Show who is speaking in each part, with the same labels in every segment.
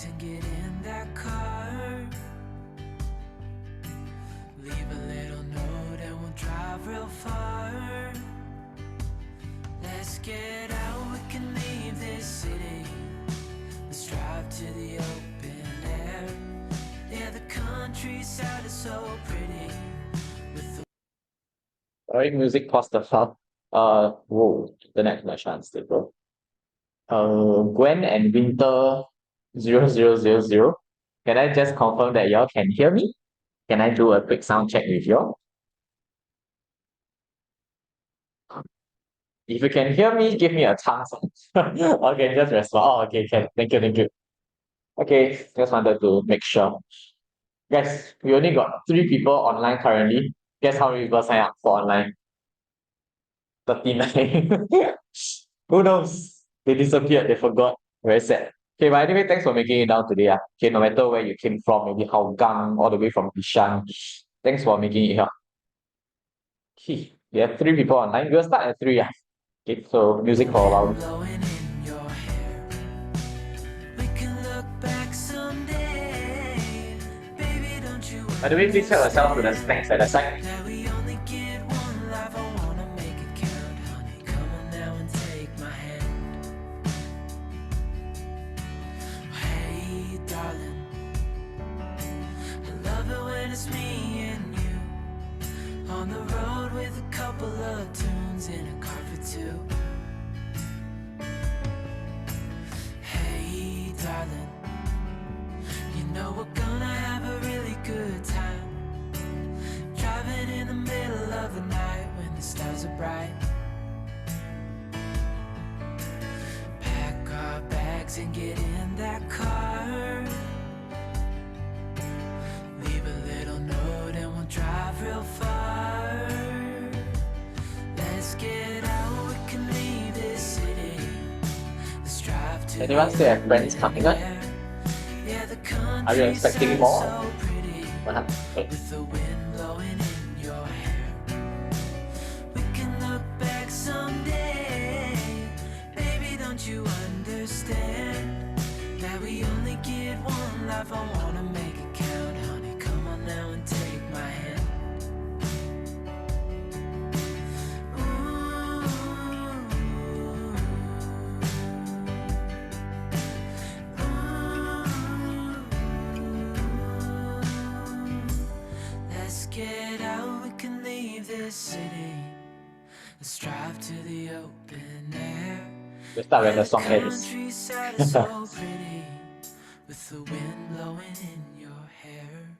Speaker 1: bags and get in that car. Leave a little note and we'll drive real far. Let's get out, we can leave this city. Let's drive to the open air. Yeah, the countryside is so pretty.
Speaker 2: Alright, music pause the file. Whoa, internet much unstable. Gwen and Winter 0000. Can I just confirm that y'all can hear me? Can I do a quick sound check with y'all? If you can hear me, give me a thumbs up. Okay, just respond. Oh, okay, can. Thank you, thank you. Okay, just wanted to make sure. Guys, we only got 3 people online currently. Guess how many people sign up for online? 39. Who knows? They disappeared, they forgot. Very sad. Okay, but anyway, thanks for making it down today. Okay, no matter where you came from, maybe Hougang, all the way from Bishan. Thanks for making it here. Okay, we have 3 people online. We'll start at 3. Okay, so music for a while.
Speaker 1: Blowing in your hair. We can look back someday. Baby, don't you
Speaker 2: By the way, please help yourself to the snacks at the side.
Speaker 1: that we only get one life. I wanna make it count, honey. Come on now and take my hand. Hey, darling, I love it when it's me and you on the road with a couple of tunes in a car for 2. Hey, darling, you know we're gonna have a really good time. Driving in the middle of the night when the stars are bright. Pack our bags and get in that car. Leave a little note and we'll drive real far. Let's get out, we can leave this city. Let's drive to
Speaker 2: Anyone still have friends coming up? Are you expecting more?
Speaker 1: With the wind blowing in your hair. We can look back someday. Baby, don't you understand that we only get one life? I wanna make it count, honey. Come on now and take my hand. Let's get out, we can leave this city. Let's drive to the open air.
Speaker 2: We'll start when the song ends.
Speaker 1: Countryside is so pretty, with the wind blowing in your hair.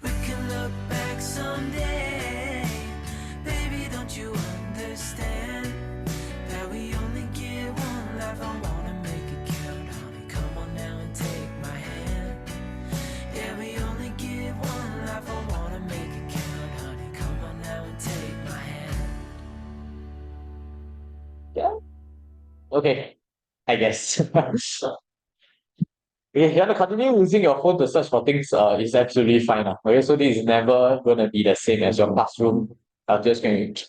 Speaker 1: We can look back someday. Baby, don't you understand that we only get one life? I wanna make it count, honey. Come on now and take my hand. Yeah, we only get one life. I wanna make it count, honey. Come on now and take my hand.
Speaker 2: Yeah. Okay, I guess. If you want to continue using your phone to search for things, it's absolutely fine. Okay, so this is never going to be the same as your classroom. I'm just going to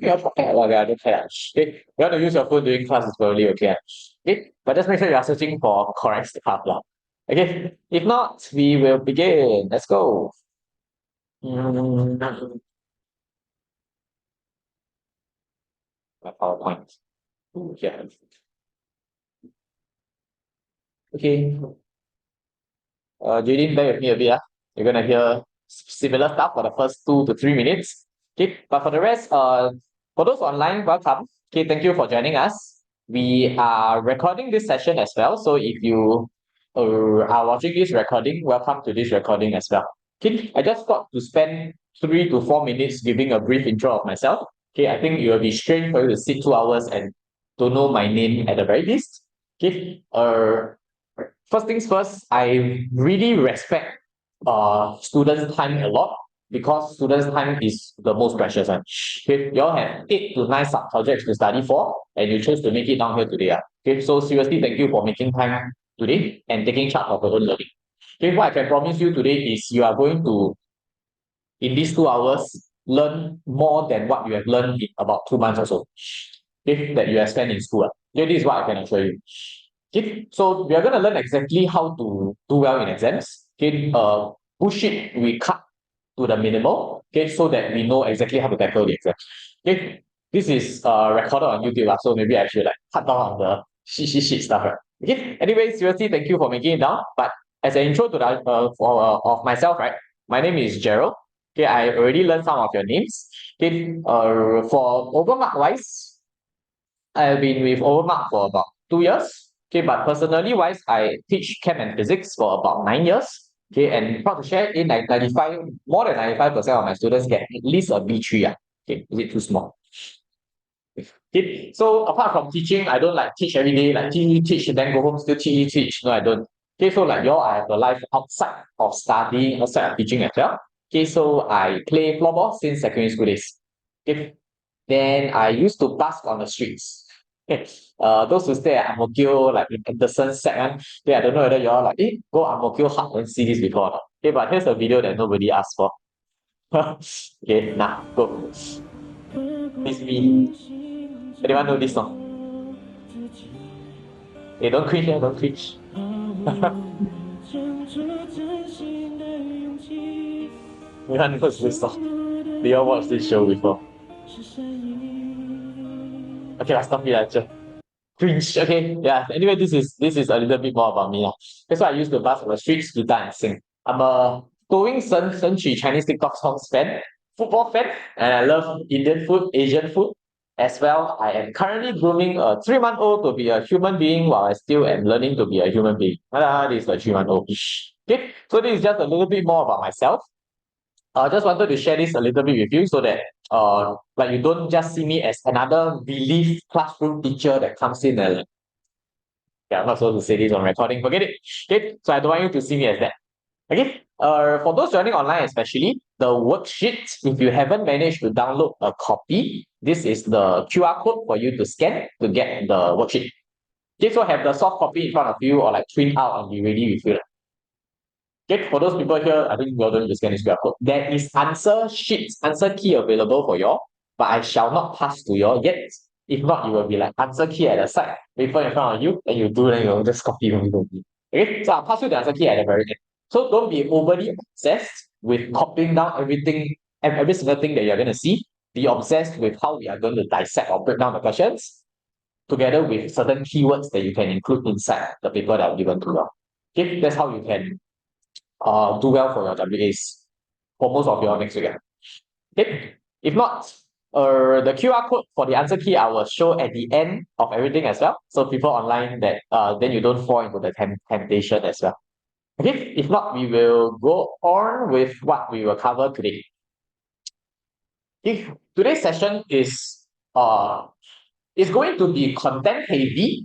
Speaker 2: your pocket. Okay, I don't care. Okay, you want to use your phone during class is probably okay. Okay, but just make sure you are searching for correct stuff. Okay, if not, we will begin. Let's go. My PowerPoint. Yeah. Okay. Jadine, bear with me a bit. You're gonna hear similar stuff for the first 2 to 3 minutes. Okay, but for the rest, for those online, welcome. Okay, thank you for joining us. We are recording this session as well. So if you are watching this recording, welcome to this recording as well. Okay, I just got to spend 3 to 4 minutes giving a brief intro of myself. Okay, I think it will be strange for you to sit 2 hours and don't know my name at the very least. Okay, first things first, I really respect students' time a lot because students' time is the most precious one. Okay, you all have 8 to 9 sub-subjects to study for, and you chose to make it down here today. Okay, so seriously, thank you for making time today and taking charge of your own learning. Okay, what I can promise you today is you are going to, in these 2 hours, learn more than what you have learned in about 2 months or so. Okay, that you have spent in school. Okay, this is what I can assure you. Okay, so we are going to learn exactly how to do well in exams. Okay, bullshit we cut to the minimal. Okay, so that we know exactly how to tackle the exam. Okay, this is recorded on YouTube, so maybe I should like cut down on the shit stuff. Right? Okay. Anyway, seriously, thank you for making it down. But as an intro to the of myself, right? My name is Gerald. Okay, I already learned some of your names. Okay, for overmark wise, I've been with Overmark for about 2 years. Okay, but personally wise, I teach chem and physics for about 9 years. Okay, and proud to share in 95, more than 95% of my students get at least a B3. Okay, is it too small? Okay, so apart from teaching, I don't like teach every day, like teach, then go home, still teach. No, I don't. Okay, so like y'all, I have a life outside of studying, outside of teaching as well. Okay, so I play floorball since secondary school days. Okay, then I used to busk on the streets. Okay. Those who stay at Ang Mo Kio, like in Anderson sec, I don't know whether you all like, go Ang Mo Kio hub and see this before or not. Okay, but here's a video that nobody asked for. Okay, now go. It's me. Anyone know this song? Hey, don't cringe, don't cringe. Anyone knows this song? Do you all watch this show before? Okay, let's stop it. Just cringe. Okay, yeah. Anyway, this is a little bit more about me. That's why I used to buzz on the streets, guitar, and sing. I'm a going Senchi Chinese TikTok songs fan, football fan, and I love Indian food, Asian food as well. I am currently grooming a 3-month-old to be a human being while I still am learning to be a human being. This is a 3-month-old. Okay, so this is just a little bit more about myself. I just wanted to share this a little bit with you so that like you don't just see me as another relief classroom teacher that comes in and yeah, I'm not supposed to say this on recording, forget it. Okay, so I don't want you to see me as that. Okay, for those joining online especially, the worksheet, if you haven't managed to download a copy, this is the QR code for you to scan to get the worksheet. Okay, so have the soft copy in front of you or like print out and be ready with you. Okay, for those people here, I think we're going to scan this QR code. There is answer sheets, answer key available for you, but I shall not pass to you yet. If not, you will be like answer key at the side, paper in front of you, and you do, then you'll just copy. Okay, so I'll pass you the answer key at the very end. So don't be overly obsessed with copying down everything and every single thing that you're going to see. Be obsessed with how we are going to dissect or break down the questions together with certain keywords that you can include inside the paper that I've given to you. Okay, that's how you can do well for your WAs for most of your next week. Okay. If not, the QR code for the answer key I will show at the end of everything as well. So people online that then you don't fall into the temptation as well. Okay. If not, we will go on with what we will cover today. If today's session is going to be content heavy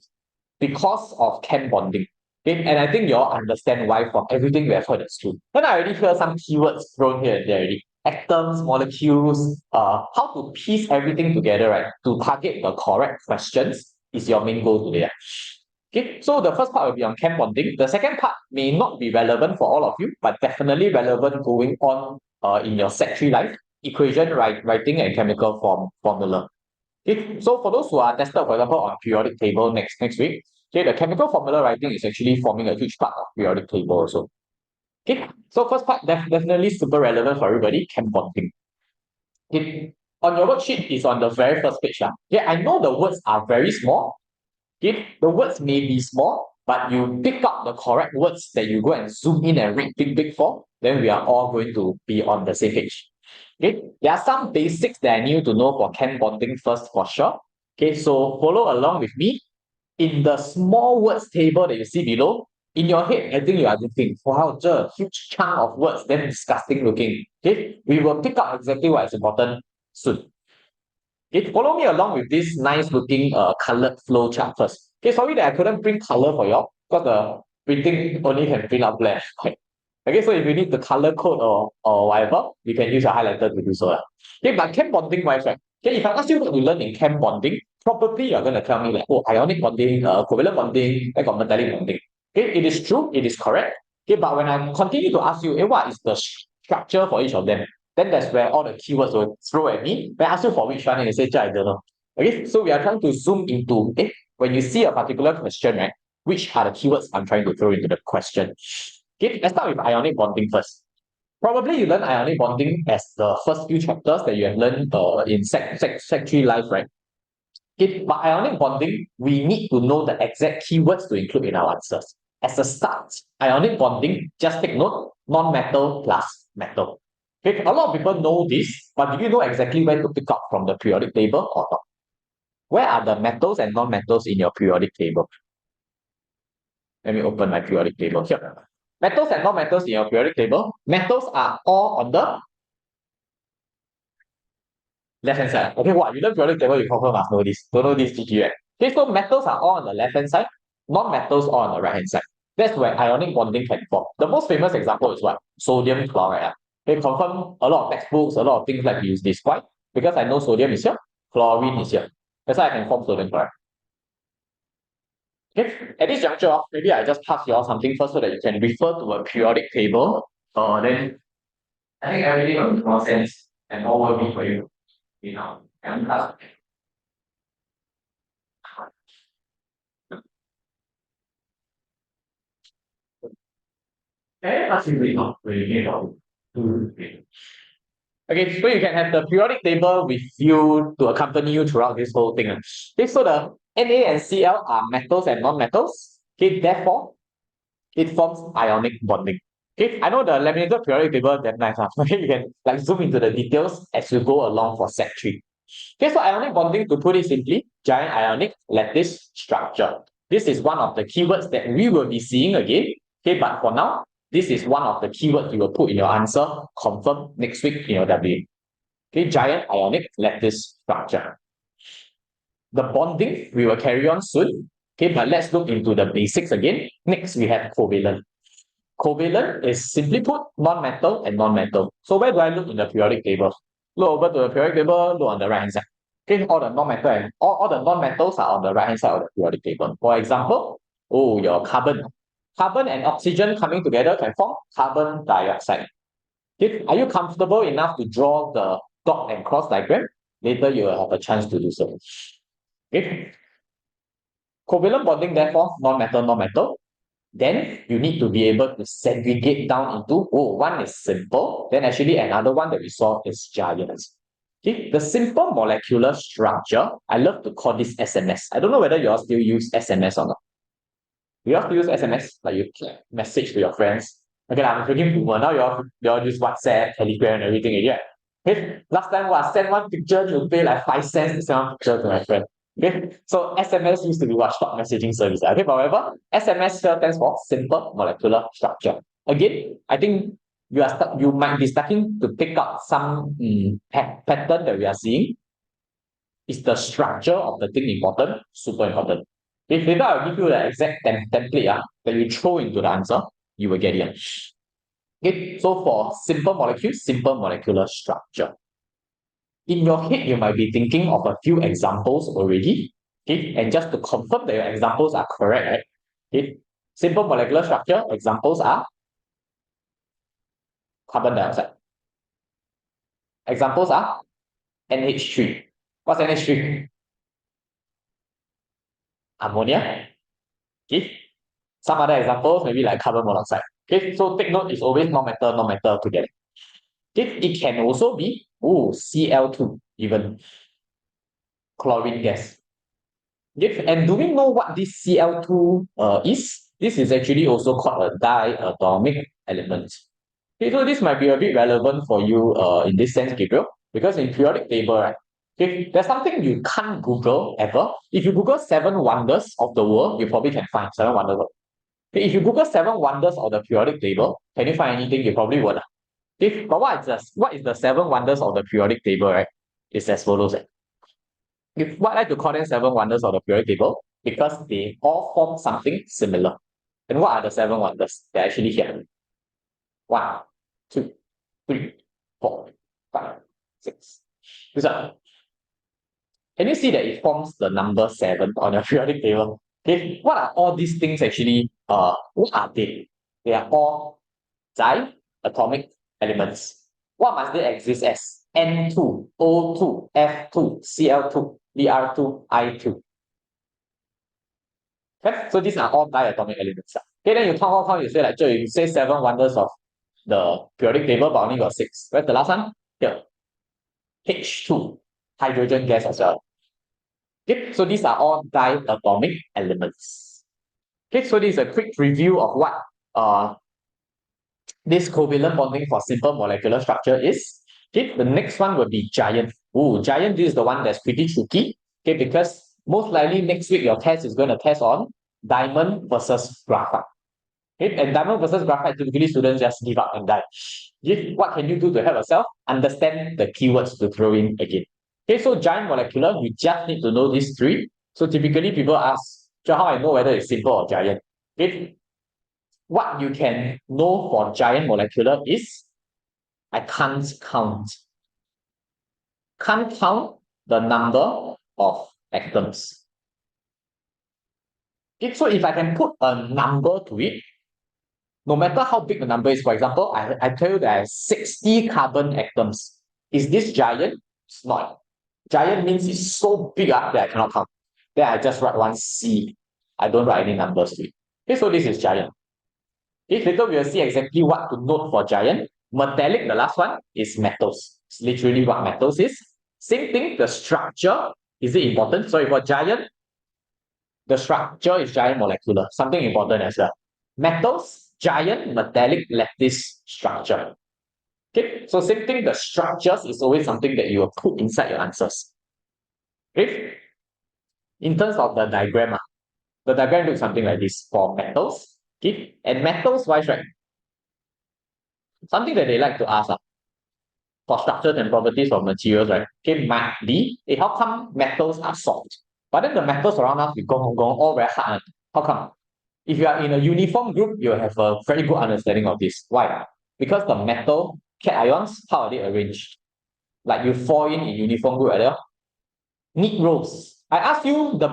Speaker 2: because of chem bonding. Okay, and I think you all understand why from everything we have heard at school. Then I already hear some keywords thrown here and there already. Atoms, molecules, how to piece everything together, right? To target the correct questions is your main goal today. Okay, so the first part will be on chem bonding. The second part may not be relevant for all of you, but definitely relevant going on in your Sec 3 life, equation writing and chemical formula. Okay, so for those who are tested, for example, on periodic table next week, okay, the chemical formula writing is actually forming a huge part of periodic table also. Okay, so first part definitely super relevant for everybody, chem bonding. Okay, on your worksheet is on the very first page. Okay, I know the words are very small. Okay, the words may be small, but you pick up the correct words that you go and zoom in and read big for, then we are all going to be on the same page. Okay, there are some basics that I need you to know for chem bonding first for sure. Okay, so follow along with me. In the small words table that you see below, in your head, I think you are thinking, wow, a huge chunk of words, then disgusting looking. Okay, we will pick up exactly what is important soon. Okay, follow me along with this nice looking colored flow chart first. Okay, sorry that I couldn't print color for you because the printing only can print out black. Okay, so if you need the color code or whatever, you can use a highlighter to do so. Okay, but chem bonding wise, right? Okay, if I ask you what you learn in chem bonding, probably you're going to tell me like, oh, ionic bonding, covalent bonding, I got metallic bonding. Okay, it is true, it is correct. Okay, but when I continue to ask you, what is the structure for each of them? Then that's where all the keywords will throw at me. When I ask you for which one, and you say, I don't know. Okay, so we are trying to zoom into, when you see a particular question, right? which are the keywords I'm trying to throw into the question. Okay, let's start with ionic bonding first. Probably you learn ionic bonding as the first few chapters that you have learned in Sec 3 Life, right? Okay, but ionic bonding, we need to know the exact keywords to include in our answers. As a start, ionic bonding, just take note, non-metal plus metal. Okay, a lot of people know this, but do you know exactly where to pick up from the periodic table or not? Where are the metals and non-metals in your periodic table? Let me open my periodic table here. Metals and non-metals in your periodic table. Metals are all on the left-hand side. Okay, what? You learn periodic table, you confirm must know this. Don't know this, GG, right? Okay, so metals are all on the left-hand side. Non-metals all on the right-hand side. That's where ionic bonding can form. The most famous example is what? Sodium chloride. Okay, confirm a lot of textbooks, a lot of things like to use this. Why? Because I know sodium is here, chlorine is here. That's why I can form sodium chloride. Okay, at this juncture, maybe I just pass you all something first so that you can refer to a periodic table. Then I think everything will make more sense and more worthy for you. You know, and okay, so you can have the periodic table with you to accompany you throughout this whole thing. Okay, so the Na and Cl are metals and non-metals. Okay, therefore, it forms ionic bonding. Okay, I know the laminated periodic table that nice. Okay, you can like zoom into the details as you go along for Sec 3. Okay, so ionic bonding, to put it simply, giant ionic lattice structure. This is one of the keywords that we will be seeing again. Okay, but for now, this is one of the keywords you will put in your answer, confirm next week in your WA. Okay, giant ionic lattice structure. The bonding, we will carry on soon. Okay, but let's look into the basics again. Next, we have covalent. Covalent is simply put non-metal and non-metal. So where do I look in the periodic table? Look over to the periodic table, look on the right hand side. Okay, all the non-metal and all the non-metals are on the right hand side of the periodic table. For example, your carbon. Carbon and oxygen coming together can form carbon dioxide. Okay, are you comfortable enough to draw the dot and cross diagram? Later you will have a chance to do so. Okay. Covalent bonding, therefore, non-metal, non-metal. Then you need to be able to segregate down into, one is simple, then actually another one that we saw is giants. Okay, the simple molecular structure, I love to call this SMS. I don't know whether you all still use SMS or not. You all still use SMS? Like you message to your friends. Okay, I'm freaking boomer. Now you all use WhatsApp, Telegram, and everything. Yeah. Okay, last time send one picture to pay like 5 cents to send one picture to my friend. Okay, so SMS used to be what short messaging service. Okay, but however, SMS stands for simple molecular structure. Again, I think you might be starting to pick up some pattern that we are seeing. Is the structure of the thing important? Super important. If later I'll give you the exact template that you throw into the answer, you will get it. Okay, so for simple molecules, simple molecular structure. In your head, you might be thinking of a few examples already. Okay, and just to confirm that your examples are correct, right? Okay, simple molecular structure examples are carbon dioxide. Examples are NH3. What's NH3? Ammonia. Okay. Some other examples, maybe like carbon monoxide. Okay, so take note, it's always non-metal, non-metal together. Okay, it can also be Cl2, even chlorine gas. Okay, and do we know what this Cl2 is? This is actually also called a diatomic element. Okay, so this might be a bit relevant for you in this sense, Gabriel, because in periodic table, right? Okay, there's something you can't Google ever. If you Google 7 wonders of the world, you probably can find 7 wonders. Okay, if you Google 7 wonders of the periodic table, can you find anything? You probably won't. Okay, but what is the 7 wonders of the periodic table, right? It's as follows. What I like to call them 7 wonders of the periodic table, because they all form something similar. And what are the 7 wonders? They're actually here. 1, 2, 3, 4, 5, 6. This one. Can you see that it forms the number 7 on your periodic table? Okay, what are all these things actually? What are they? They are all diatomic elements. What must they exist as? N2, O2, F2, Cl2, Br2, I2. Okay, so these are all diatomic elements. Okay, then you count, you say like, you say 7 wonders of the periodic table, but only got 6. Where's the last one? Here. H2, hydrogen gas as well. Okay, so these are all diatomic elements. Okay, so this is a quick review of what this covalent bonding for simple molecular structure is. Okay, the next one will be giant. Ooh, giant, this is the one that's pretty tricky. Okay, because most likely next week your test is going to test on diamond versus graphite. Okay, and diamond versus graphite, typically students just give up and die. What can you do to help yourself? Understand the keywords to throw in again. Okay, so giant molecular, you just need to know these three. So typically people ask, so how I know whether it's simple or giant? Okay, what you can know for giant molecular is I can't count. Can't count the number of atoms. Okay, so if I can put a number to it, no matter how big the number is, for example, I tell you there are 60 carbon atoms. Is this giant? It's not. Giant means it's so big that I cannot count. Then I just write one C. I don't write any numbers to it. Okay, so this is giant. Okay, later we will see exactly what to note for giant. Metallic, the last one, is metals. It's literally what metals is. Same thing, the structure, is it important? So for giant, the structure is giant molecular, something important as well. Metals, giant, metallic, lattice structure. Okay, so same thing, the structures is always something that you will put inside your answers. Okay, in terms of the diagram, the diagram looks something like this for metals. Okay, and metals wise, right? Something that they like to ask for structures and properties of materials, right? Okay, might be, how come metals are soft? But then the metals around us, we go all very hard. How come? If you are in a uniform group, you have a very good understanding of this. Why? Because the metal cations, how are they arranged? Like you fall in uniform group, right? Neat rows. I ask you the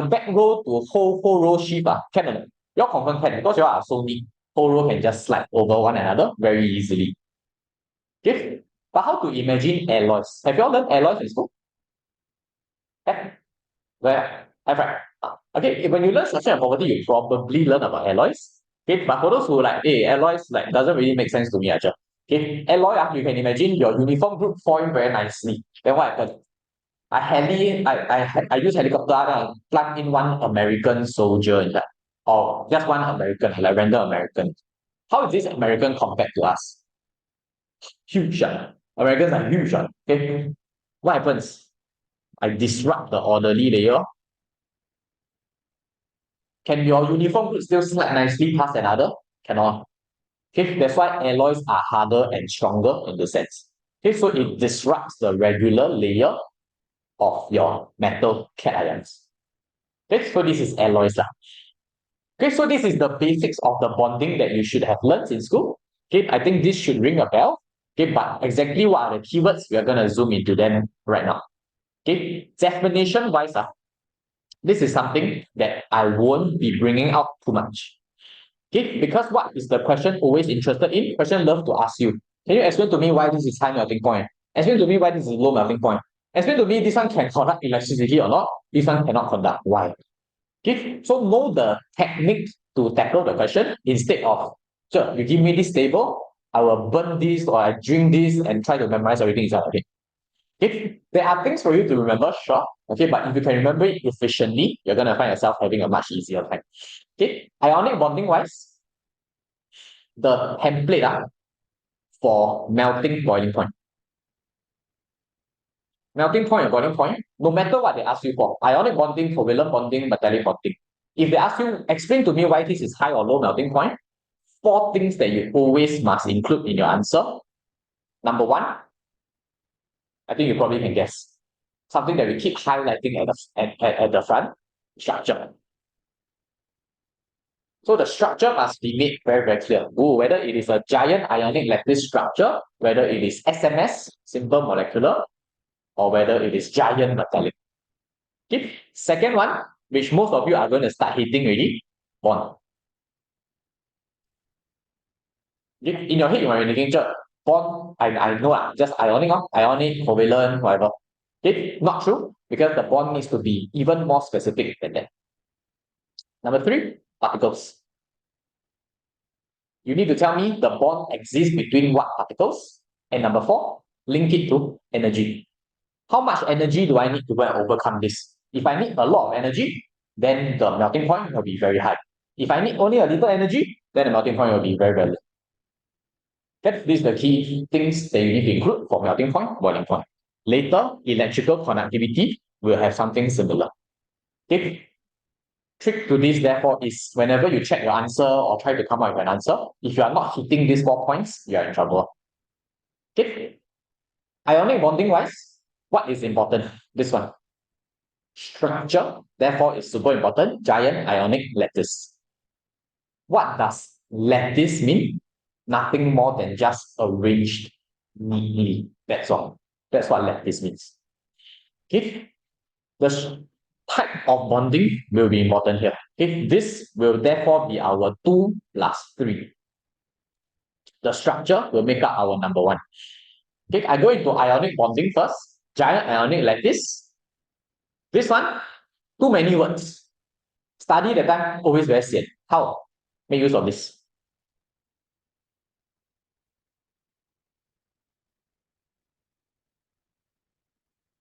Speaker 2: back row to whole row shift, can or not? You all confirm can because you all are so neat. Whole row can just slide over one another very easily. Okay? But how to imagine alloys? Have you all learned alloys in school? Have? Where? Have, right? Okay, when you learn structure and property, you probably learn about alloys. Okay, but for those who like, hey, alloys like doesn't really make sense to me, actually. Okay, alloy, you can imagine your uniform group form very nicely. Then what happened? I use helicopter and plug in one American soldier in that, or just one American, like random American. How is this American compared to us? Huge. Americans are huge. Okay, what happens? I disrupt the orderly layer. Can your uniform group still slide nicely past another? Cannot. Okay, that's why alloys are harder and stronger in the sense. Okay, so it disrupts the regular layer of your metal cations. Okay, so this is alloys. Okay, so this is the basics of the bonding that you should have learned in school. Okay, I think this should ring a bell. Okay, but exactly what are the keywords? We are going to zoom into them right now. Okay, definition wise, this is something that I won't be bringing out too much. Okay, because what is the question always interested in? Question love to ask you. Can you explain to me why this is high melting point? Explain to me why this is low melting point. Explain to me this one can conduct electricity or not. This one cannot conduct. Why? Okay, so know the technique to tackle the question instead of, sure, you give me this table, I will burn this or I drink this and try to memorize everything inside. Okay. If there are things for you to remember, sure. Okay, but if you can remember it efficiently, you're gonna find yourself having a much easier time. Okay, ionic bonding wise, the template for melting boiling point. Melting point or boiling point, no matter what they ask you for, ionic bonding, covalent bonding, metallic bonding. If they ask you, explain to me why this is high or low melting point, 4 things that you always must include in your answer. Number 1, I think you probably can guess. Something that we keep highlighting at the front, structure. So the structure must be made very, very clear. Whether it is a giant ionic lattice structure, whether it is SMS, simple molecular, or whether it is giant metallic. Okay. Second one, which most of you are going to start hitting already, bond. In your head, you might be thinking, bond, I know, just ionic, covalent, whatever. Okay, not true, because the bond needs to be even more specific than that. Number 3, particles. You need to tell me the bond exists between what particles? And number 4, link it to energy. How much energy do I need to go and overcome this? If I need a lot of energy, then the melting point will be very high. If I need only a little energy, then the melting point will be very, very low. Okay, these are the key things that you need to include for melting point, boiling point. Later, electrical conductivity will have something similar. Okay. Trick to this, therefore, is whenever you check your answer or try to come up with an answer, if you are not hitting these 4 points, you are in trouble. Okay. Ionic bonding wise, what is important? This one. Structure, therefore, is super important. Giant ionic lattice. What does lattice mean? Nothing more than just arranged neatly. That's all. That's what lattice means. Okay. The type of bonding will be important here. Okay. This will therefore be our 2 plus 3. The structure will make up our number 1. Okay, I go into ionic bonding first. Giant ionic lattice. This one, too many words. Study that time, always very sian. How? Make use of this.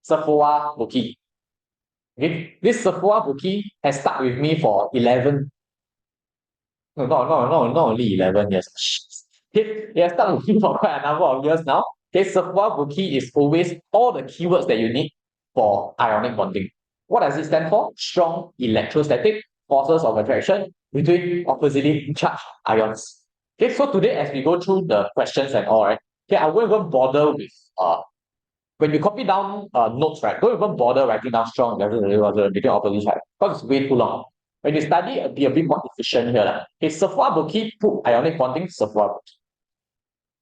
Speaker 2: Sephora bouquet. Okay, this Sephora bouquet has stuck with me for 11. No, not only 11 years. Okay, it has stuck with me for quite a number of years now. Okay, Sephora bouquet is always all the keywords that you need for ionic bonding. What does it stand for? Strong electrostatic forces of attraction between oppositely charged ions. Okay, so today as we go through the questions and all, right, okay, I won't even bother with when you copy down notes, right, don't even bother writing down strong electrostatic between opposite charge because it's way too long. When you study, be a bit more efficient here. Okay, Sephora bouquet, put ionic bonding, Sephora bouquet.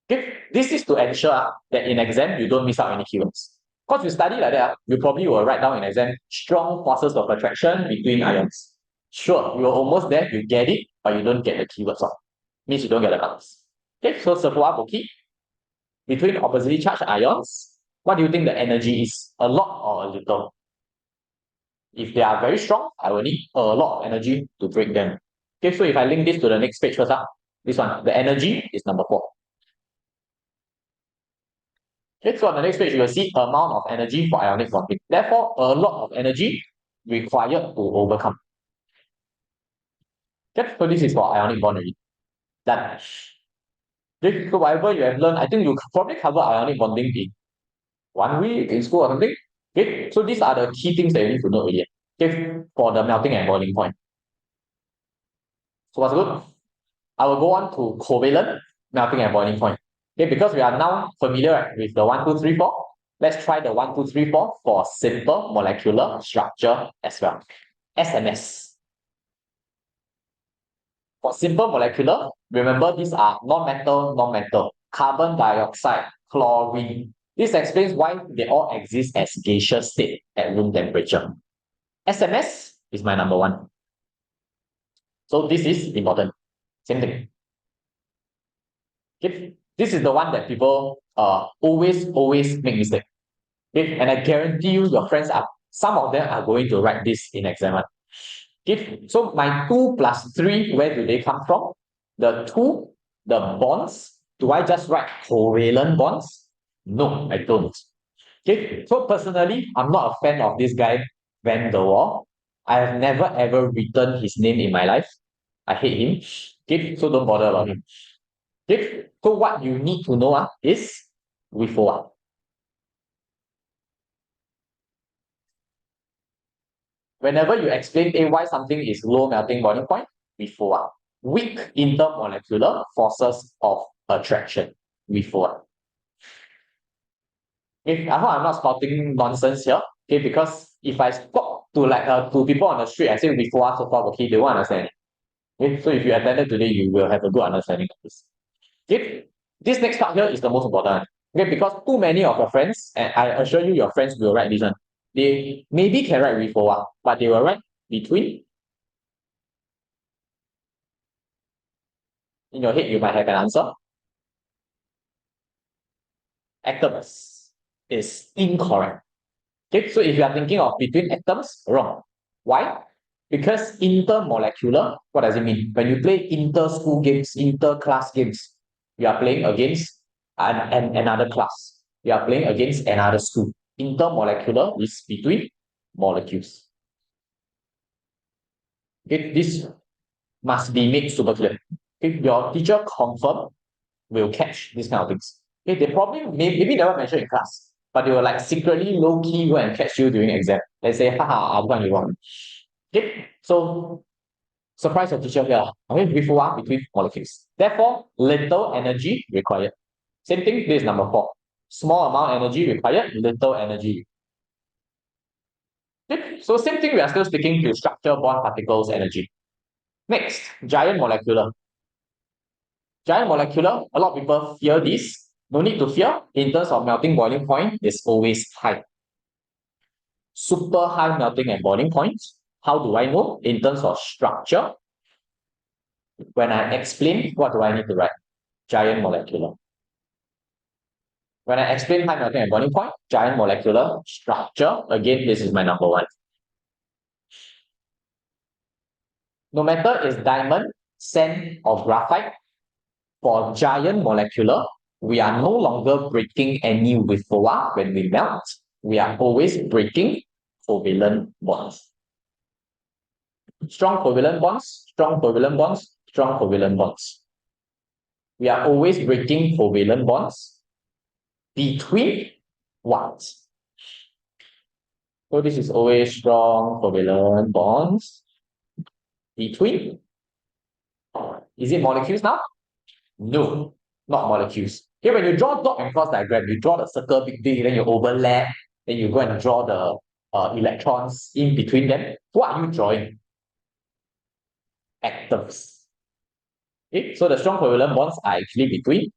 Speaker 2: Okay, this is to ensure that in exam you don't miss out any keywords. Because you study like that, you probably will write down in exam strong forces of attraction between ions. Sure, you're almost there, you get it, but you don't get the keywords off. Means you don't get the marks. Okay, so Sephora bouquet, between oppositely charged ions, what do you think the energy is? A lot or a little? If they are very strong, I will need a lot of energy to break them. Okay, so if I link this to the next page first, this one, the energy is number 4. Okay, so on the next page, you will see amount of energy for ionic bonding. Therefore, a lot of energy required to overcome. Okay, so this is for ionic bond already. Done. Okay, so whatever you have learned, I think you probably cover ionic bonding in 1 week in school or something. Okay, so these are the key things that you need to know already. Okay, for the melting and boiling point. So what's good? I will go on to covalent, melting and boiling point. Okay, because we are now familiar with the 1, 2, 3, 4. Let's try the 1, 2, 3, 4 for simple molecular structure as well. SMS. For simple molecular, remember these are non-metal, carbon dioxide, chlorine. This explains why they all exist as gaseous state at room temperature. SMS is my number 1. So this is important. Same thing. Okay? This is the one that people always make mistake. Okay? And I guarantee you, your friends some of them are going to write this in exam. Okay? So my 2 plus 3, where do they come from? The 2, the bonds, do I just write covalent bonds? No, I don't. Okay? So personally, I'm not a fan of this guy, Van der Waal. I have never ever written his name in my life. I hate him. Okay? So don't bother about him. Okay? So what you need to know is WFO. Whenever you explain why something is low melting boiling point, WFO. Weak intermolecular forces of attraction. WFO. Okay, I hope I'm not spouting nonsense here. Okay, because if I talk to people on the street, I say WFO so far, okay, they won't understand it. Okay, so if you attended today, you will have a good understanding of this. Okay, this next part here is the most important. Okay, because too many of your friends, and I assure you, your friends will write this one. They maybe can write WFO, but they will write between. In your head, you might have an answer. Atoms is incorrect. Okay, so if you are thinking of between atoms, wrong. Why? Because intermolecular, what does it mean? When you play inter-school games, inter-class games, you are playing against another class. You are playing against another school. Intermolecular is between molecules. Okay, this must be made super clear. Okay, your teacher confirm will catch these kind of things. Okay, they probably maybe never mention in class, but they will like secretly low-key go and catch you during exam. Let's say, haha, I've got you wrong. Okay, so surprise your teacher here. Okay, with one between molecules. Therefore, little energy required. Same thing, this is number 4. Small amount energy required, little energy. Okay, so same thing, we are still sticking to structure, bond, particles, energy. Next, giant molecular. Giant molecular, a lot of people fear this. No need to fear. In terms of melting boiling point, it's always high. Super high melting and boiling points. How do I know? In terms of structure, when I explain, what do I need to write? Giant molecular. When I explain high melting and boiling point, giant molecular structure, again, this is my number 1. No matter it's diamond, sand, or graphite, for giant molecular, we are no longer breaking any WA when we melt. We are always breaking covalent bonds. Strong covalent bonds, strong covalent bonds, strong covalent bonds. We are always breaking covalent bonds between what? So this is always strong covalent bonds between. Is it molecules now? No, not molecules. Here, when you draw dot and cross diagram, you draw the circle big, then you overlap, then you go and draw the electrons in between them. What are you drawing? Atoms. Okay, so the strong covalent bonds are actually between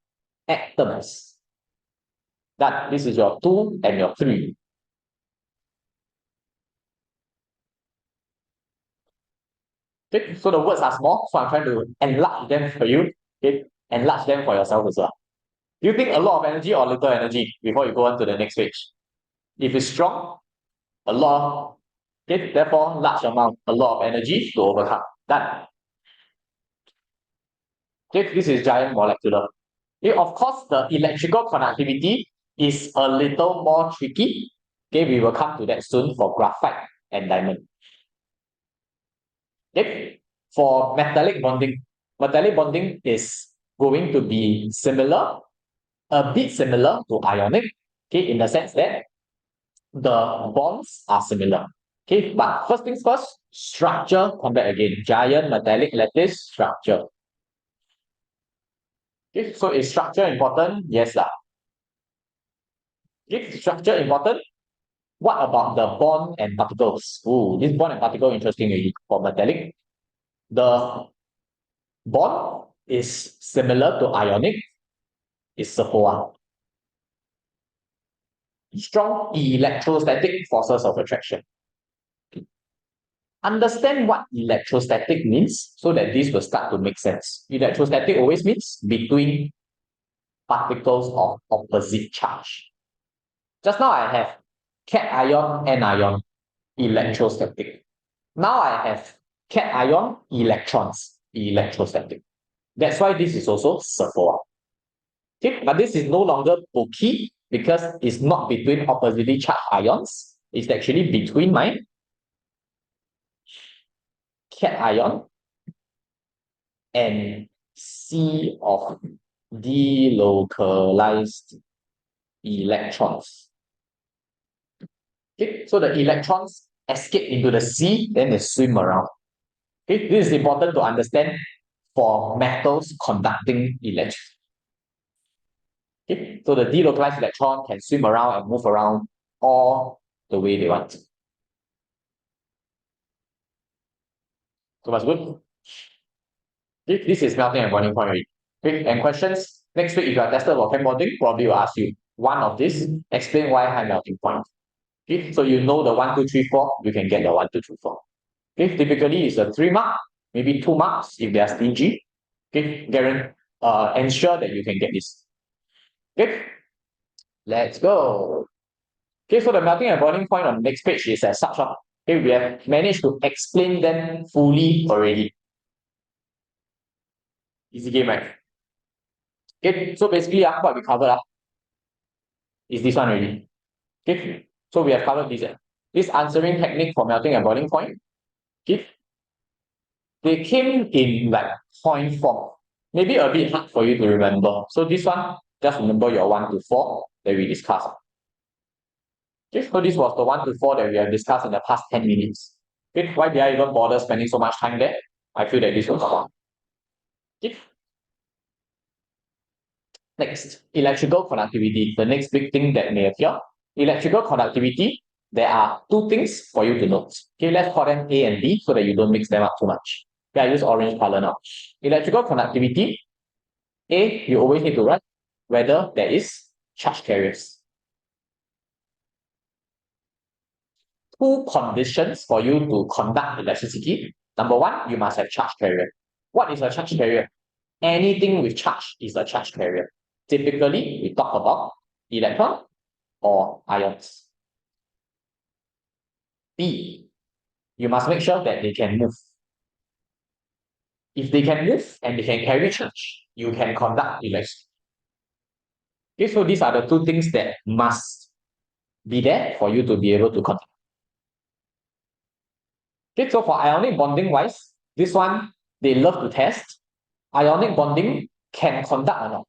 Speaker 2: atoms. That this is your 2 and your 3. Okay, so the words are small, so I'm trying to enlarge them for you. Okay, enlarge them for yourself as well. Do you think a lot of energy or little energy before you go on to the next page? If it's strong, a lot, okay, therefore large amount, a lot of energy to overcome. Done. Okay, this is giant molecular. Okay, of course, the electrical conductivity is a little more tricky. Okay, we will come to that soon for graphite and diamond. Okay, for metallic bonding is going to be similar, a bit similar to ionic, okay, in the sense that the bonds are similar. Okay, but first things first, structure, come back again. Giant metallic lattice structure. Okay, so is structure important? Yes, lah. Okay, structure important. What about the bond and particles? Ooh, this bond and particle interesting already for metallic. The bond is similar to ionic, is SOA. Strong electrostatic forces of attraction. Understand what electrostatic means so that this will start to make sense. Electrostatic always means between particles of opposite charge. Just now I have cation, anion, electrostatic. Now I have cation, electrons, electrostatic. That's why this is also SOA. Okay, but this is no longer bulky because it's not between oppositely charged ions. It's actually between my cation and C of delocalized electrons. Okay, so the electrons escape into the C, then they swim around. Okay, this is important to understand for metals conducting electricity. Okay, so the delocalized electron can swim around and move around all the way they want. So that's good. Okay, this is melting and boiling point already. Okay, and questions next week if you are tested about flame bonding, probably will ask you one of this, explain why high melting point. Okay, so you know the 1, 2, 3, 4, you can get the 1, 2, 3, 4. Okay, typically it's a 3 mark, maybe 2 marks if they are stingy. Okay, ensure that you can get this. Okay, let's go. Okay, so the melting and boiling point on the next page is as such. Okay, we have managed to explain them fully already. Easy game, right? Okay, so basically what we covered is this one already. Okay, so we have covered this. This answering technique for melting and boiling point. Okay, they came in like point form. Maybe a bit hard for you to remember. So this one, just remember your 1 to 4 that we discussed. Okay, so this was the 1 to 4 that we have discussed in the past 10 minutes. Okay, why did I even bother spending so much time there? I feel that this was fun. Okay. Next, electrical conductivity. The next big thing that may appear. Electrical conductivity, there are two things for you to note. Okay, let's call them A and B so that you don't mix them up too much. Okay, I use orange color now. Electrical conductivity, A, you always need to write whether there is charge carriers. Two conditions for you to conduct electricity. Number one, you must have charge carrier. What is a charge carrier? Anything with charge is a charge carrier. Typically, we talk about electron or ions. B, you must make sure that they can move. If they can move and they can carry charge, you can conduct electricity. Okay, so these are the two things that must be there for you to be able to conduct. Okay, so for ionic bonding wise, this one they love to test. Ionic bonding can conduct or not?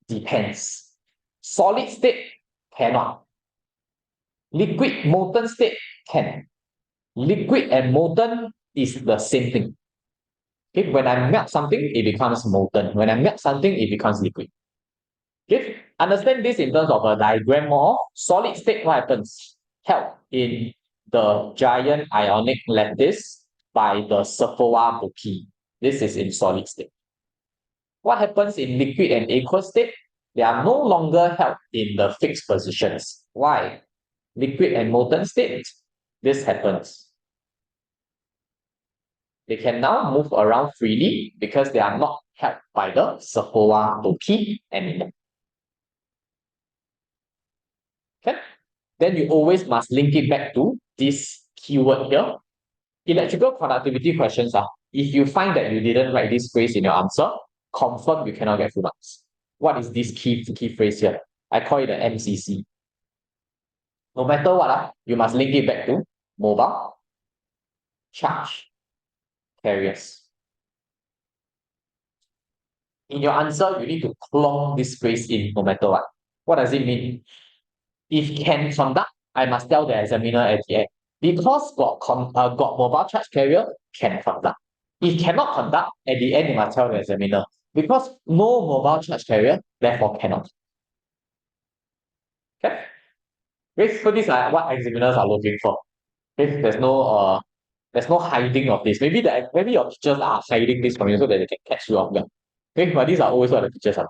Speaker 2: Depends. Solid state cannot. Liquid molten state can. Liquid and molten is the same thing. Okay, when I melt something, it becomes molten. When I melt something, it becomes liquid. Okay, understand this in terms of a diagram more. Solid state, what happens? Held in the giant ionic lattice by the WA2. This is in solid state. What happens in liquid and aqueous state? They are no longer held in the fixed positions. Why? Liquid and molten state, this happens. They can now move around freely because they are not held by the WA2 anymore. Okay? Then you always must link it back to this keyword here. Electrical conductivity questions are, if you find that you didn't write this phrase in your answer, confirm you cannot get full marks. What is this key phrase here? I call it the MCC. No matter what, you must link it back to mobile charge carriers. In your answer, you need to clone this phrase in no matter what. What does it mean? If can conduct, I must tell the examiner at the end. Because got mobile charge carrier, can conduct. If cannot conduct, at the end, you must tell the examiner. Because no mobile charge carrier, therefore cannot. Okay? So these are what examiners are looking for. Okay? There's no hiding of this. Maybe your teachers are hiding this from you so that they can catch you off guard. Okay, but these are always what the teachers are.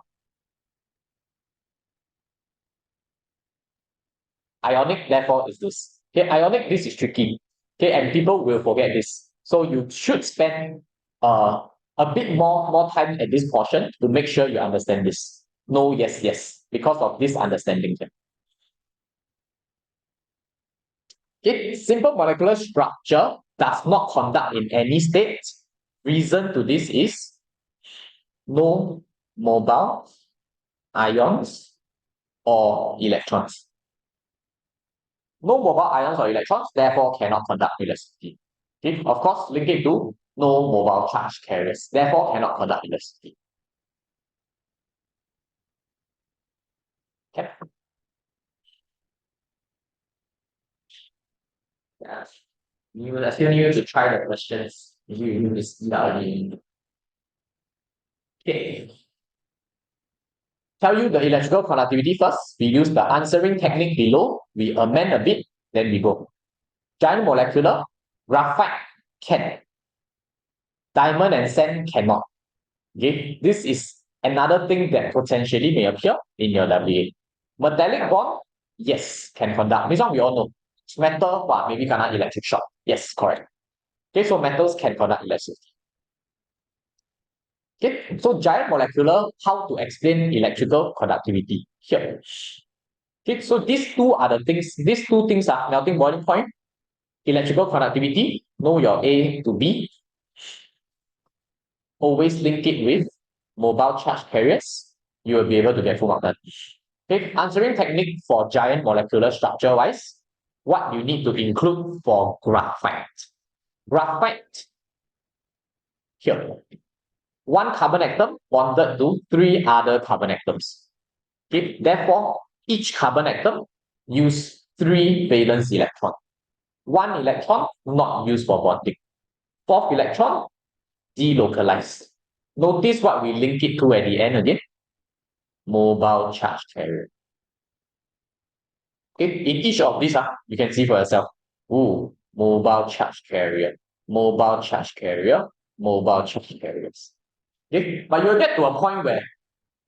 Speaker 2: Ionic, therefore, is this. Okay, ionic, this is tricky. Okay, and people will forget this. So you should spend a bit more time at this portion to make sure you understand this. No, yes, yes, because of this understanding here. Okay, simple molecular structure does not conduct in any state. Reason to this is no mobile ions or electrons. No mobile ions or electrons, therefore cannot conduct electricity. Okay? Of course, link it to no mobile charge carriers, therefore cannot conduct electricity. Okay. Yeah. You will still need to try the questions if you use this already. Okay. Tell you the electrical conductivity first. We use the answering technique below. We amend a bit, then we go. Giant molecular, graphite can. Diamond and sand cannot. Okay, this is another thing that potentially may appear in your WA. Metallic bond, yes, can conduct. This one we all know. Metal, maybe conduct electric shock. Yes, correct. Okay, so metals can conduct electricity. Okay, so giant molecular, how to explain electrical conductivity here. Okay, so these two are the things, these two things are melting boiling point Electrical conductivity, know your A to B. Always link it with mobile charge carriers. You will be able to get full mark done. Okay, answering technique for giant molecular structure wise, what you need to include for graphite. Graphite, here. One carbon atom bonded to three other carbon atoms. Okay, therefore, each carbon atom use three valence electrons. One electron not used for bonding. Fourth electron delocalized. Notice what we link it to at the end again. Mobile charge carrier. Okay, in each of these, you can see for yourself. Ooh, mobile charge carrier, mobile charge carrier, mobile charge carriers. Okay, but you'll get to a point where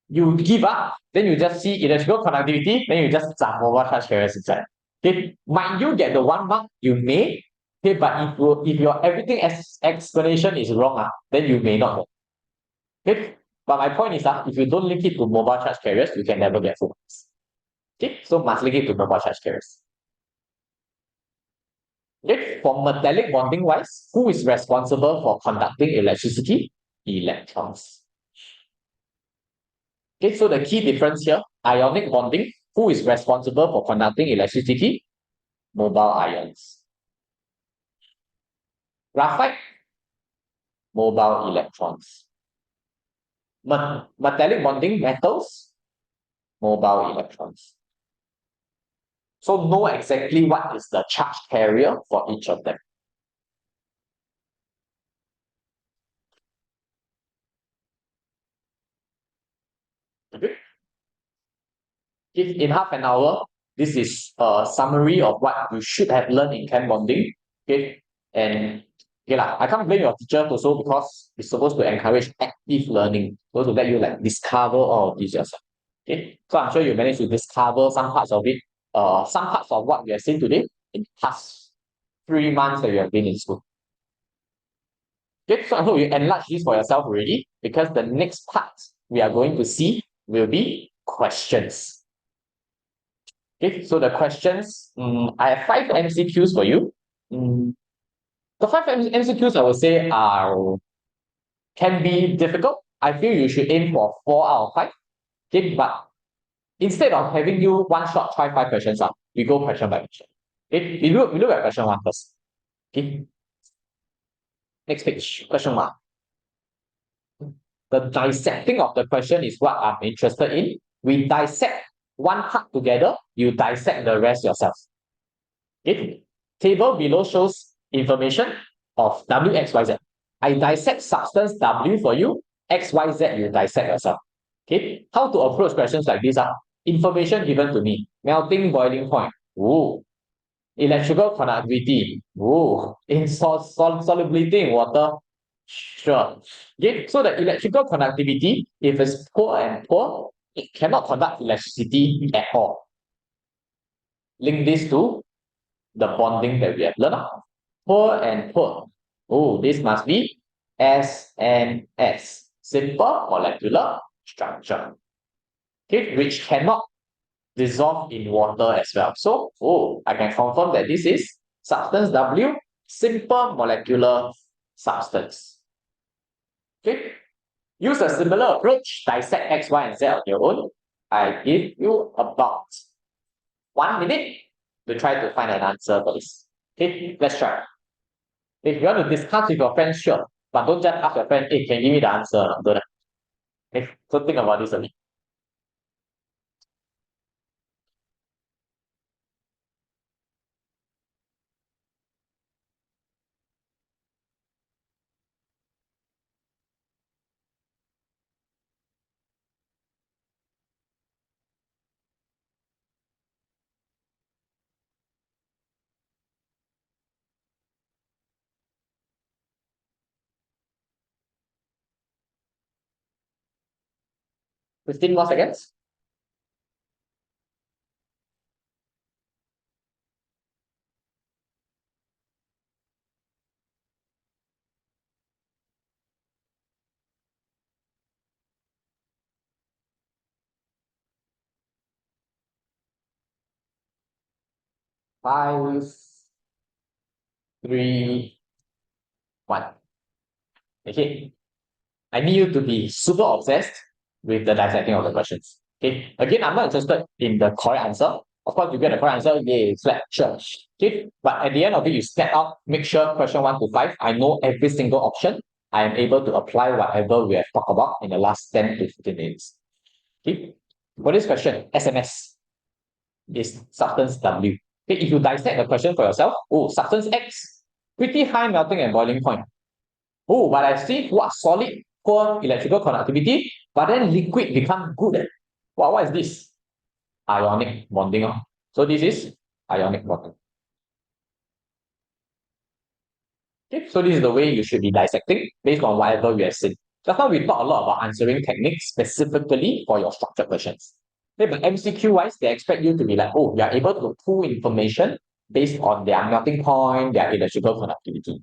Speaker 2: you give up, then you just see electrical conductivity, then you just jump mobile charge carriers inside. Okay, might you get the 1 mark? You may. Okay, but if your everything explanation is wrong, then you may not. Okay, but my point is that if you don't link it to mobile charge carriers, you can never get full marks. Okay, so must link it to mobile charge carriers. Okay, for metallic bonding wise, who is responsible for conducting electricity? Electrons. Okay, so the key difference here, ionic bonding, who is responsible for conducting electricity? Mobile ions. Graphite, mobile electrons. Metallic bonding, metals, mobile electrons. So know exactly what is the charge carrier for each of them. Okay. If in half an hour, this is a summary of what you should have learned in chem bonding. Okay, and okay lah, I can't blame your teacher also because it's supposed to encourage active learning, supposed to let you like discover all of this yourself. Okay, so I'm sure you managed to discover some parts of it, some parts of what we have seen today in the past 3 months that you have been in school. Okay, so I hope you enlarge this for yourself already because the next part we are going to see will be questions. Okay, so the questions, I have 5 MCQs for you. The 5 MCQs I would say can be difficult. I feel you should aim for 4 out of 5. Okay, but instead of having you one shot try 5 questions out, we go question by question. Okay, we look at question 1 first. Okay, next page, question 1. The dissecting of the question is what I'm interested in. We dissect one part together, you dissect the rest yourself. Okay, table below shows information of W, X, Y, Z. I dissect substance W for you, X, Y, Z, you dissect yourself. Okay, how to approach questions like this? Information given to me, melting boiling point. Ooh. Electrical conductivity. Ooh. Solubility in water. Sure. Okay, so the electrical conductivity, if it's poor and poor, it cannot conduct electricity at all. Link this to the bonding that we have learned. Poor and poor. Oh, this must be SMS, simple molecular structure. Okay, which cannot dissolve in water as well. So, I can confirm that this is substance W, simple molecular substance. Okay, use a similar approach, dissect X, Y, and Z on your own. I give you about 1 minute to try to find an answer for this. Okay, let's try. If you want to discuss with your friends, sure. But don't just ask your friend, hey, can you give me the answer? Don't. Okay, so think about this a bit. Fifteen more seconds. Five, 3, 1. Okay. I need you to be super obsessed with the dissecting of the questions. Okay. Again, I'm not interested in the correct answer. Of course, you get the correct answer, yay, flat, sure. Okay. But at the end of it, you step out, make sure question 1 to 5, I know every single option. I am able to apply whatever we have talked about in the last 10 to 15 minutes. Okay. For this question, SMS is substance W. Okay, if you dissect the question for yourself, oh, substance X, pretty high melting and boiling point. Oh, but I see what solid, poor electrical conductivity, but then liquid become good. Wow, what is this? Ionic bonding. So this is ionic bonding. Okay, so this is the way you should be dissecting based on whatever we have seen. Just now we talked a lot about answering techniques specifically for your structured questions. Okay, but MCQ wise, they expect you to be like, oh, you are able to pull information based on their melting point, their electrical conductivity.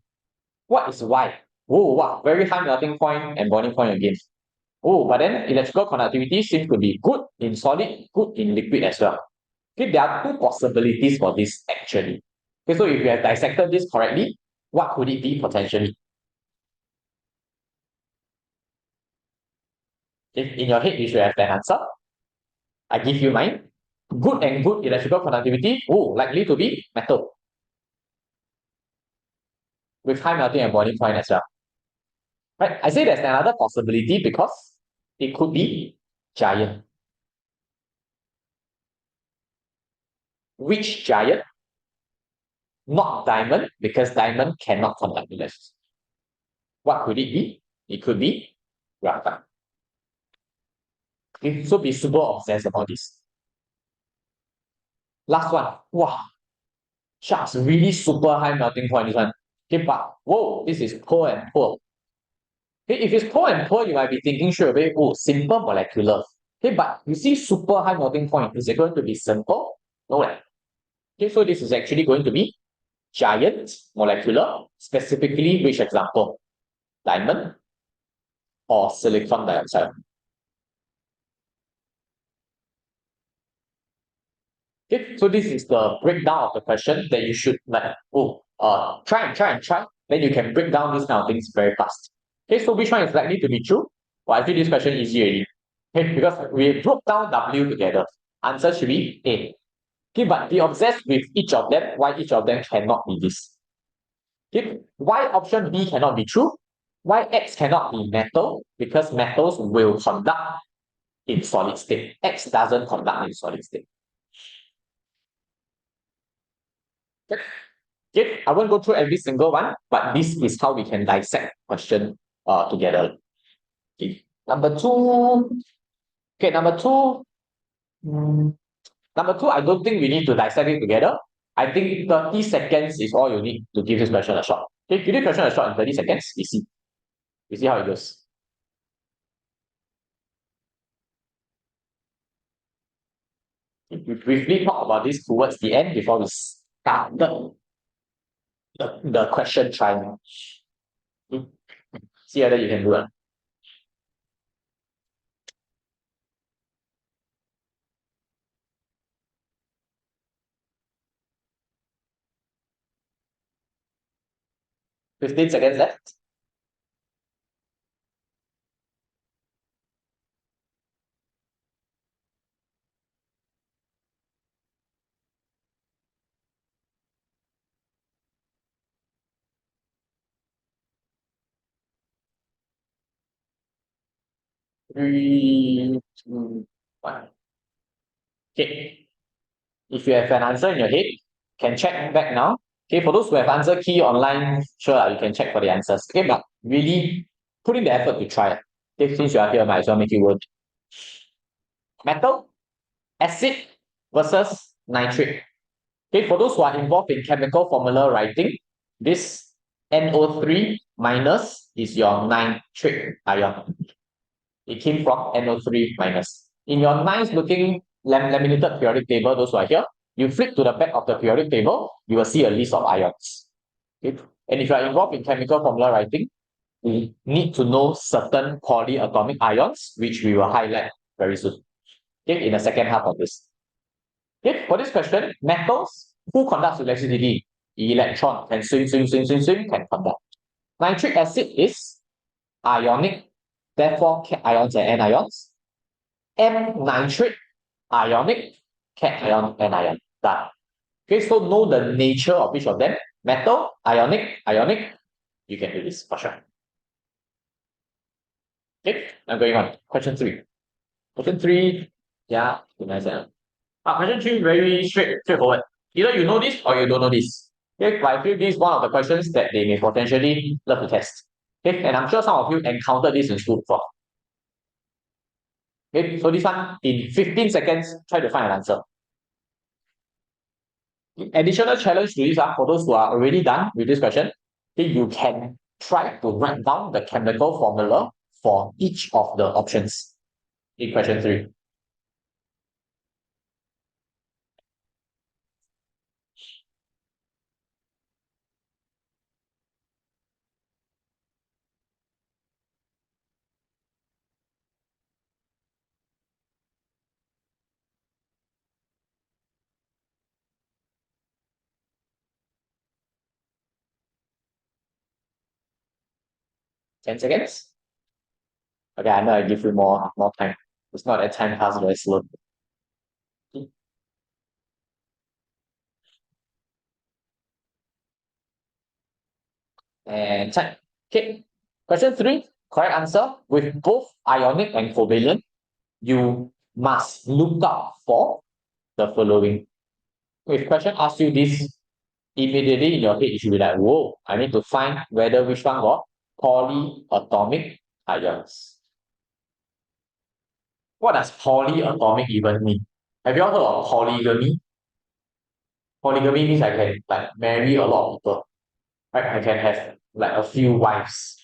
Speaker 2: What is Y? Oh, wow, very high melting point and boiling point again. Oh, but then electrical conductivity seems to be good in solid, good in liquid as well. Okay, there are two possibilities for this actually. Okay, so if you have dissected this correctly, what could it be potentially? If in your head, you should have an answer. I give you mine. Good and good electrical conductivity, oh, likely to be metal. With high melting and boiling point as well. Right? I say there's another possibility because it could be giant. Which giant? Not diamond, because diamond cannot conduct electricity. What could it be? It could be graphite. Okay, so be super obsessed about this. Last one. Wow. Sharks really super high melting point, this one. Okay, but whoa, this is poor and poor. Okay, if it's poor and poor, you might be thinking straight away, oh, simple molecular. Okay, but you see super high melting point, is it going to be simple? No. Okay, so this is actually going to be giant molecular, specifically which example? Diamond or silicon dioxide. Okay, so this is the breakdown of the question that you should like, try. Then you can break down these kind of things very fast. Okay, so which one is likely to be true? Well, I feel this question easy already. Okay, because we broke down W together. Answer should be A. Okay, but be obsessed with each of them, why each of them cannot be this. Okay, why option B cannot be true? Why X cannot be metal? Because metals will conduct in solid state. X doesn't conduct in solid state. Okay, I won't go through every single one, but this is how we can dissect question together. Okay, number two. Okay, number two. Number two, I don't think we need to dissect it together. I think 30 seconds is all you need to give this question a shot. Okay, give this question a shot in 30 seconds. We see. We see how it goes. We briefly talk about this towards the end before we start the question trying. See whether you can do it. Fifteen seconds left. Three, two, one. Okay. If you have an answer in your head, can check back now. Okay, for those who have answer key online, sure, you can check for the answers. Okay, but really put in the effort to try. Okay, since you are here, might as well make it work. Metal, acid versus nitrate. Okay, for those who are involved in chemical formula writing, this NO3 minus is your nitrate ion. It came from NO3 minus. In your nice looking laminated periodic table, those who are here, you flip to the back of the periodic table, you will see a list of ions. Okay? And if you are involved in chemical formula writing, we need to know certain polyatomic ions, which we will highlight very soon. Okay, in the second half of this. Okay, for this question, metals, who conducts electricity? electron can swing, can conduct. Nitric acid is ionic, therefore cations and anions. M-nitrate, ionic, cation, anion. Done. Okay, so know the nature of each of them. Metal, ionic, you can do this for sure. Okay, I'm going on. Question 3. Question 3, yeah, nice. Question 3, very straightforward. Either you know this or you don't know this. Okay, but I feel this is one of the questions that they may potentially love to test. Okay, and I'm sure some of you encountered this in school before. Okay, so this one, in 15 seconds, try to find an answer. Additional challenge to this, for those who are already done with this question, okay, you can try to write down the chemical formula for each of the options in question 3. Ten seconds. Okay, I know I give you more time. It's not that time passes very slow. And check. Okay. Question 3, correct answer. With both ionic and covalent, you must look out for the following. If question asks you this, immediately in your head, you should be like, whoa, I need to find whether which one got polyatomic ions. What does polyatomic even mean? Have you all heard of polygamy? Polygamy means I can like marry a lot of people. Right? I can have like a few wives.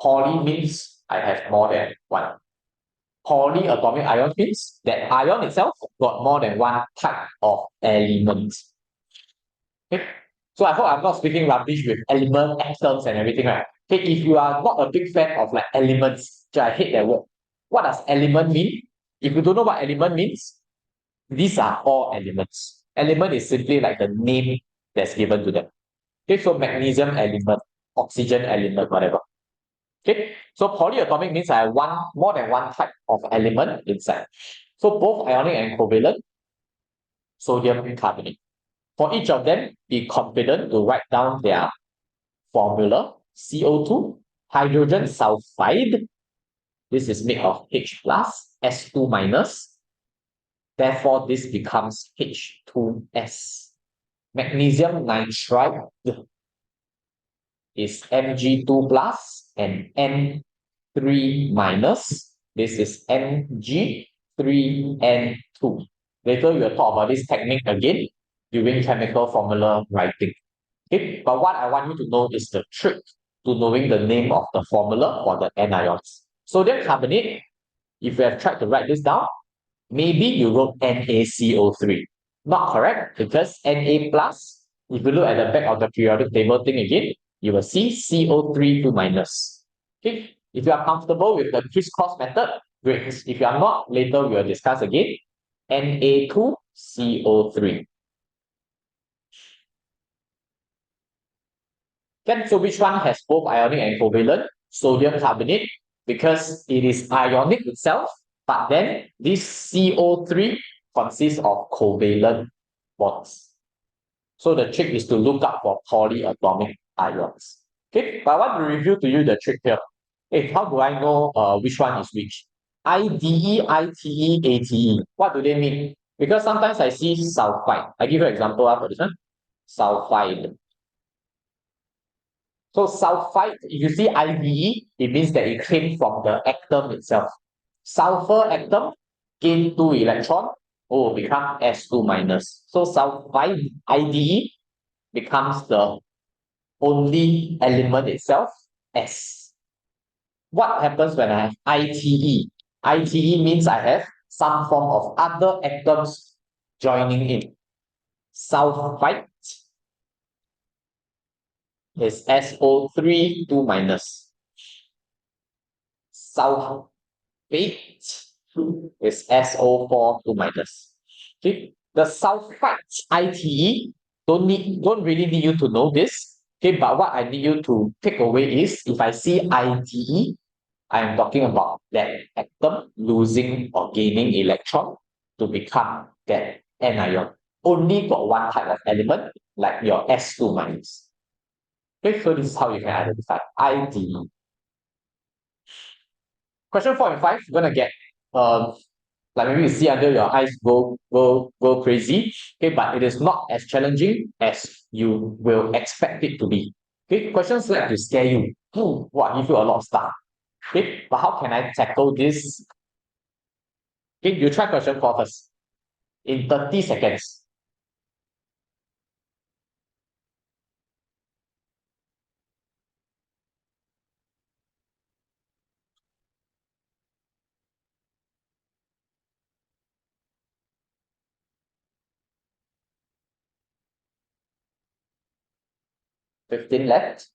Speaker 2: Poly means I have more than one. Polyatomic ion means that ion itself got more than one type of element. Okay? So I hope I'm not speaking rubbish with element, atoms, and everything, right? Okay, if you are not a big fan of like elements, I hate that word. What does element mean? If you don't know what element means, these are all elements. Element is simply like the name that's given to them. Okay, so magnesium element, oxygen element, whatever. Okay, so polyatomic means I have more than one type of element inside. So both ionic and covalent, sodium carbonate. For each of them, be confident to write down their formula. CO2, hydrogen sulfide. This is made of H plus, S2 minus. Therefore, this becomes H2S. Magnesium nitride is Mg2 plus and N3 minus. This is Mg3N2. Later, we will talk about this technique again during chemical formula writing. Okay, but what I want you to know is the trick to knowing the name of the formula for the anions. Sodium carbonate, if you have tried to write this down, maybe you wrote NaCO3. Not correct, because Na plus, if you look at the back of the periodic table thing again, you will see CO3 2 minus. Okay, if you are comfortable with the crisscross method, great. If you are not, later we will discuss again. Na2CO3. Okay, so which one has both ionic and covalent? Sodium carbonate, because it is ionic itself, but then this CO3 consists of covalent bonds. So the trick is to look up for polyatomic ions. Okay, but I want to review to you the trick here. Hey, how do I know which one is which? IDE, ITE, ATE. What do they mean? Because sometimes I see sulfide. I give you an example for this one. Sulfide. So sulfide, if you see IDE, it means that it came from the atom itself. Sulfur atom gain 2 electron, become S2 minus. So sulfide IDE becomes the only element itself, S. What happens when I have ITE? ITE means I have some form of other atoms joining in. Sulfide is SO3 2 minus. Sulfate is SO4 2 minus. Okay, the sulfide ITE don't really need you to know this. Okay, but what I need you to take away is if I see ITE, I am talking about that atom losing or gaining electron to become that anion. Only got one type of element, like your S2 minus. Okay, so this is how you can identify ITE. Question 4 and 5, you're gonna get like maybe you see under your eyes go crazy. Okay, but it is not as challenging as you will expect it to be. Okay, questions like to scare you. Wow, give you a lot of stuff. Okay, but how can I tackle this? Okay, you try question 4 first. In 30 seconds. Fifteen left.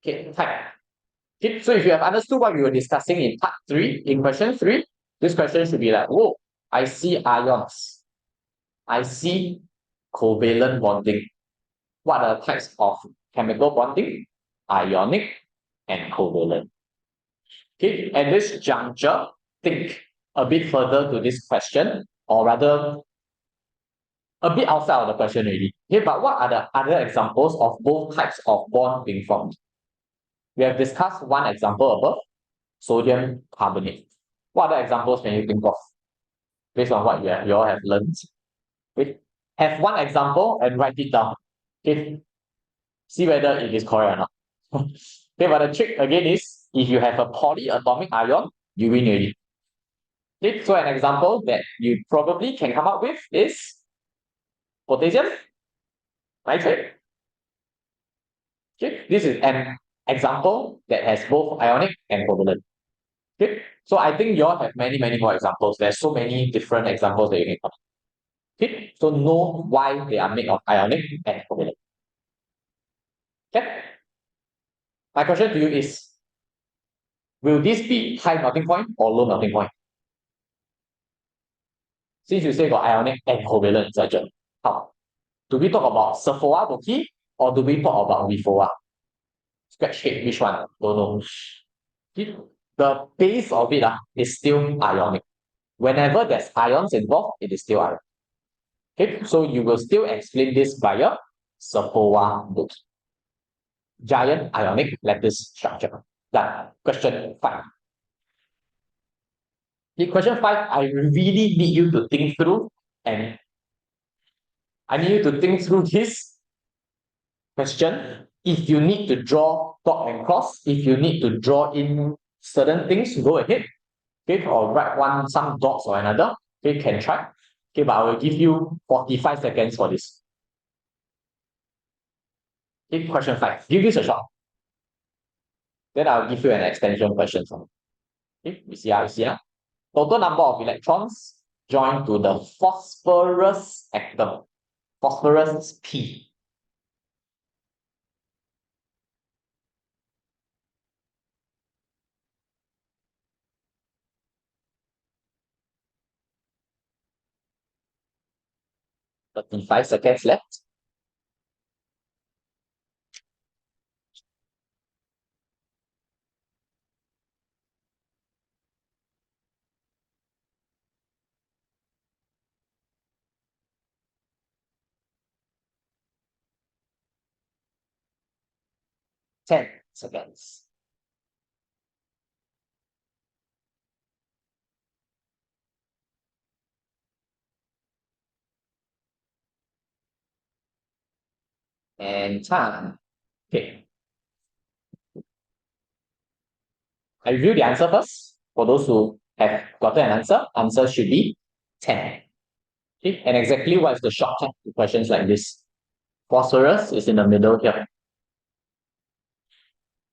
Speaker 2: Okay, time. Okay, so if you have understood what we were discussing in part 3, in question 3, this question should be like, whoa, I see ions. I see covalent bonding. What are the types of chemical bonding? Ionic and covalent. Okay, at this juncture, think a bit further to this question, or rather, a bit outside of the question already. Okay, but what are the other examples of both types of bond being formed? We have discussed one example above, sodium carbonate. What other examples can you think of based on what you all have learned? Okay. Have one example and write it down. Okay. See whether it is correct or not. Okay, but the trick again is if you have a polyatomic ion, you win already. Okay, so an example that you probably can come up with is potassium nitrate. Okay, this is an example that has both ionic and covalent. Okay, so I think you all have many, many more examples. There's so many different examples that you can come up. Okay, so know why they are made of ionic and covalent. Okay, my question to you is, will this be high melting point or low melting point? Since you say got ionic and covalent, Sergeant, how? Do we talk about sulfur Boki or do we talk about VFOA? Scratch head, which one? Don't know. The base of it is still ionic. Whenever there's ions involved, it is still ionic. Okay, so you will still explain this via sulfur Boki. Giant ionic lattice structure. Done. Question 5. In question 5, I really need you to think through and I need you to think through this question. If you need to draw dot and cross, if you need to draw in certain things, go ahead. Okay, or write some dots or another. Okay, can try. Okay, but I will give you 45 seconds for this. Okay, question 5. Give this a shot. Then I'll give you an extension question. Okay, you see how total number of electrons joined to the phosphorus atom. Phosphorus is P. Thirty-five seconds left. Ten seconds. And time. Okay. I review the answer first. For those who have gotten an answer, answer should be 10. Okay, and exactly what is the shortcut to questions like this? Phosphorus is in the middle here.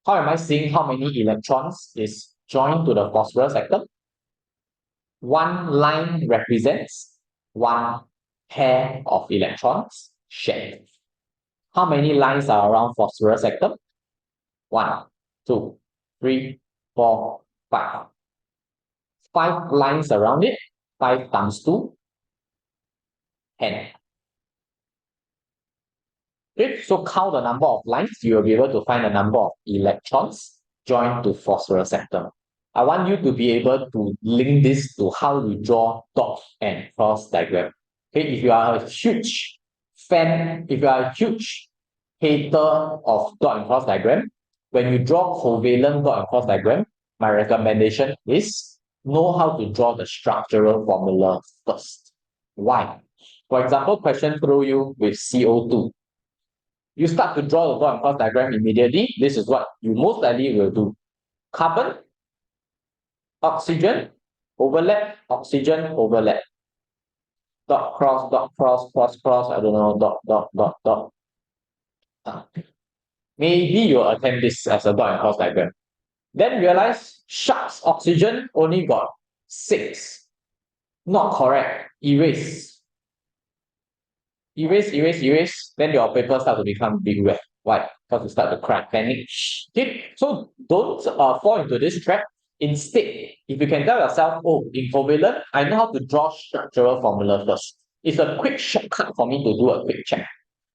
Speaker 2: How am I seeing how many electrons is joined to the phosphorus atom? One line represents one pair of electrons shared. How many lines are around phosphorus atom? 1, 2, 3, 4, 5. 5 lines around it. 5 times 2, 10. Okay, so count the number of lines, you will be able to find the number of electrons joined to phosphorus atom. I want you to be able to link this to how you draw dot and cross diagram. Okay, if you are a huge fan, if you are a huge hater of dot and cross diagram, when you draw covalent dot and cross diagram, my recommendation is know how to draw the structural formula first. Why? For example, question throw you with CO2. You start to draw the dot and cross diagram immediately. This is what you most likely will do. Carbon, oxygen, overlap, oxygen, overlap. Dot, cross, cross, cross, I don't know, dot. Maybe you'll attempt this as a dot and cross diagram. Then realize, shucks, oxygen only got 6. Not correct. Erase. Erase. Then your paper start to become big red. Why? Because you start to cry, panic. Okay, so don't fall into this trap. Instead, if you can tell yourself, oh, in covalent, I know how to draw structural formula first. It's a quick shortcut for me to do a quick check.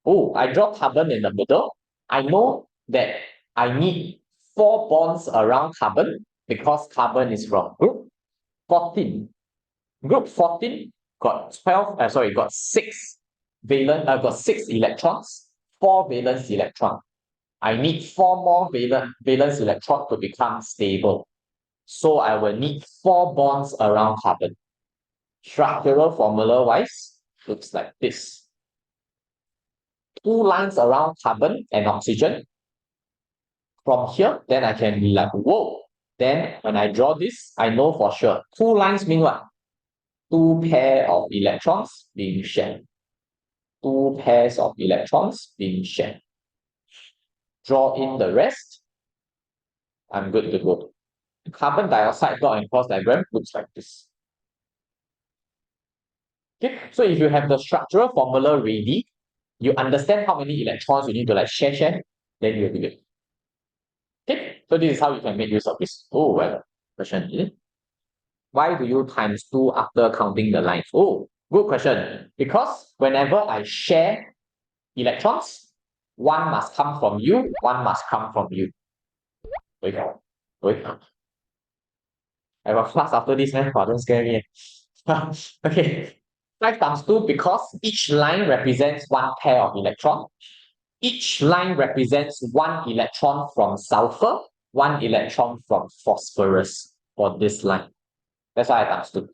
Speaker 2: Oh, I draw carbon in the middle. I know that I need 4 bonds around carbon because carbon is from group 14. Group 14 got 6 got 6 electrons, 4 valence electron. I need 4 more valence electron to become stable. So I will need 4 bonds around carbon. Structural formula wise, looks like this. 2 lines around carbon and oxygen. From here, then I can be like, whoa. Then when I draw this, I know for sure. 2 lines mean what? 2 pair of electrons being shared. 2 pairs of electrons being shared. Draw in the rest. I'm good to go. Carbon dioxide dot and cross diagram looks like this. Okay, so if you have the structural formula ready, you understand how many electrons you need to like share, then you'll be good. Okay, so this is how you can make use of this. Oh, well, question is, why do you times 2 after counting the lines? Oh, good question. Because whenever I share electrons, 1 must come from you, 1 must come from you. Wait. I have a class after this, man. Wow, don't scare me. Okay. 5 times 2 because each line represents 1 pair of electron. Each line represents 1 electron from sulfur, 1 electron from phosphorus for this line. That's why I times 2.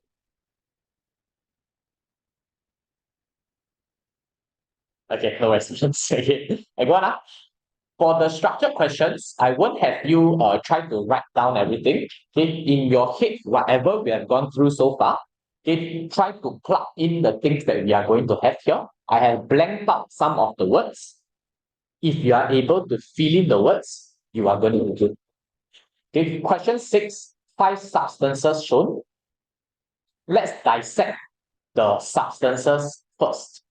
Speaker 2: Okay, no worries. Okay, I go on. For the structured questions, I won't have you try to write down everything. Okay, in your head, whatever we have gone through so far, okay, try to plug in the things that we are going to have here. I have blanked out some of the words. If you are able to fill in the words, you are going to be good. Okay, question 6, 5 substances shown. Let's dissect the substances first.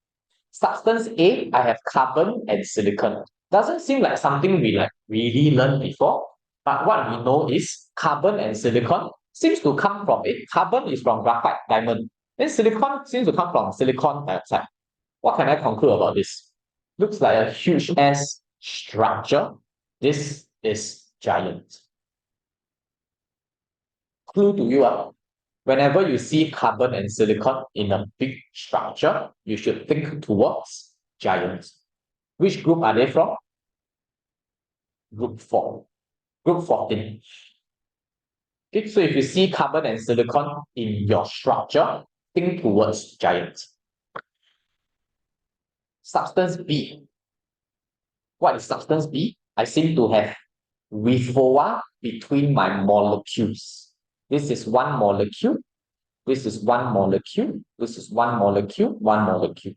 Speaker 2: Substance A, I have carbon and silicon. Doesn't seem like something we like really learned before, but what we know is carbon and silicon seems to come from it. Carbon is from graphite, diamond. Then silicon seems to come from silicon dioxide. What can I conclude about this? Looks like a huge ass structure. This is giant. Clue to you are, whenever you see carbon and silicon in a big structure, you should think towards giants. Which group are they from? Group 4. Group 14. Okay, so if you see carbon and silicon in your structure, think towards giants. Substance B. What is substance B? I seem to have refoa between my molecules. This is 1 molecule. This is 1 molecule. This is 1 molecule, 1 molecule.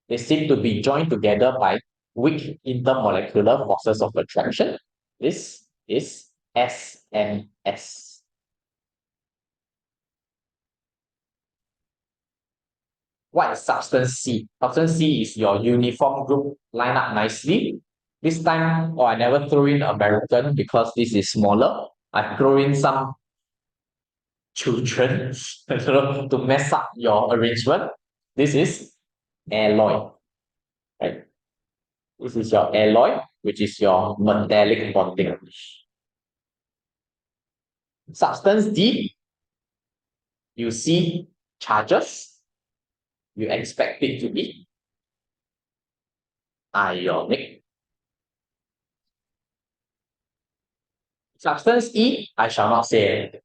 Speaker 2: They seem to be joined together by weak intermolecular forces of attraction. This is SMS. What is substance C? Substance C is your uniform group line up nicely. This time, I never throw in American because this is smaller. I throw in some children to mess up your arrangement. This is alloy, right? This is your alloy, which is your metallic bonding. Substance D, you see charges, you expect it to be ionic. Substance E, I shall not say anything.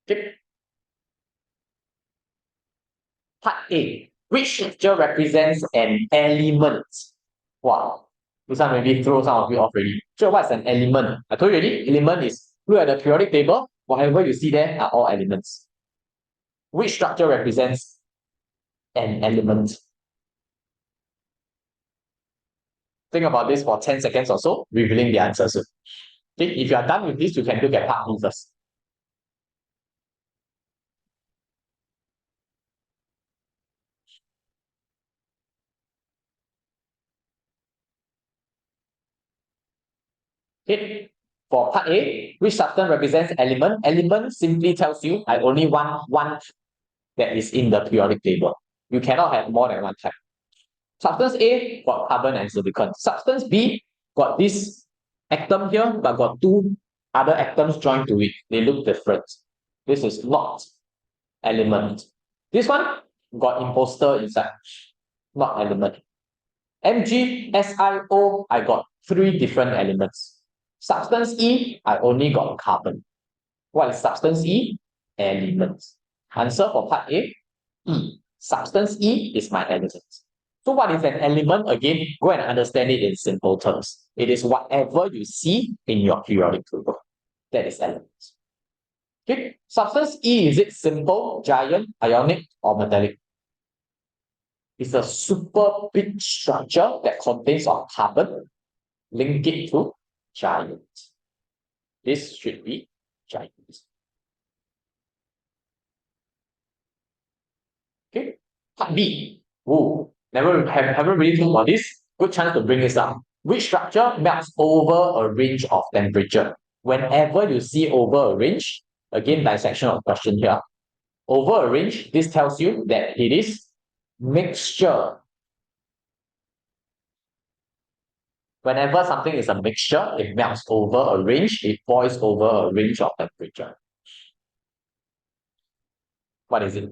Speaker 2: Okay. Part A, which structure represents an element? Wow, this one maybe throw some of you off already. Sure, what's an element? I told you already, element is, look at the periodic table, whatever you see there are all elements. Which structure represents an element? Think about this for 10 seconds or so, revealing the answer soon. Okay, if you are done with this, you can look at part B first. Okay, for part A, which substance represents element? Element simply tells you I only want one that is in the periodic table. You cannot have more than one type. Substance A got carbon and silicon. Substance B got this atom here, but got two other atoms joined to it. They look different. This is not element. This one got imposter inside, not element. MgSiO, I got three different elements. Substance E, I only got carbon. What is substance E? Element. Answer for part A, E. Substance E is my element. So what is an element? Again, go and understand it in simple terms. It is whatever you see in your periodic table. That is element. Okay. Substance E, is it simple, giant, ionic, or metallic? It's a super big structure that contains of carbon. Link it to giant. This should be giant. Okay. Part B. Ooh, haven't really thought about this. Good chance to bring this up. Which structure melts over a range of temperature? Whenever you see over a range, again, dissection of question here. Over a range, this tells you that it is mixture. Whenever something is a mixture, it melts over a range, it boils over a range of temperature. What is it?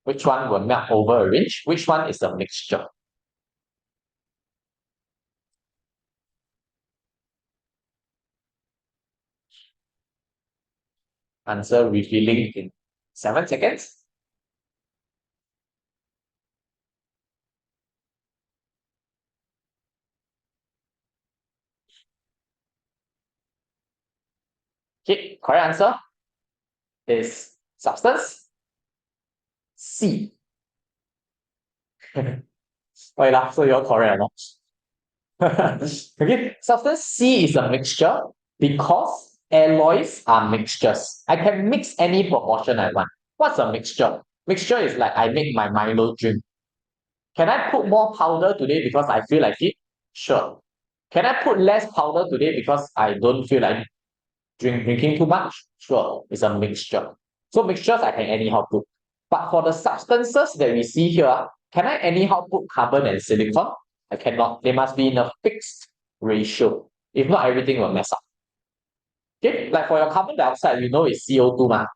Speaker 2: Which one will melt over a range? Which one is a mixture? Answer revealing in 7 seconds. Okay, correct answer is substance C. Why laugh? So you're correct or not? Okay, substance C is a mixture because alloys are mixtures. I can mix any proportion I want. What's a mixture? Mixture is like I make my Milo drink. Can I put more powder today because I feel like it? Sure. Can I put less powder today because I don't feel like drinking too much? Sure. It's a mixture. So mixtures I can anyhow put. But for the substances that we see here, can I anyhow put carbon and silicon? I cannot. They must be in a fixed ratio. If not, everything will mess up. Okay, like for your carbon dioxide, you know it's CO2 ma.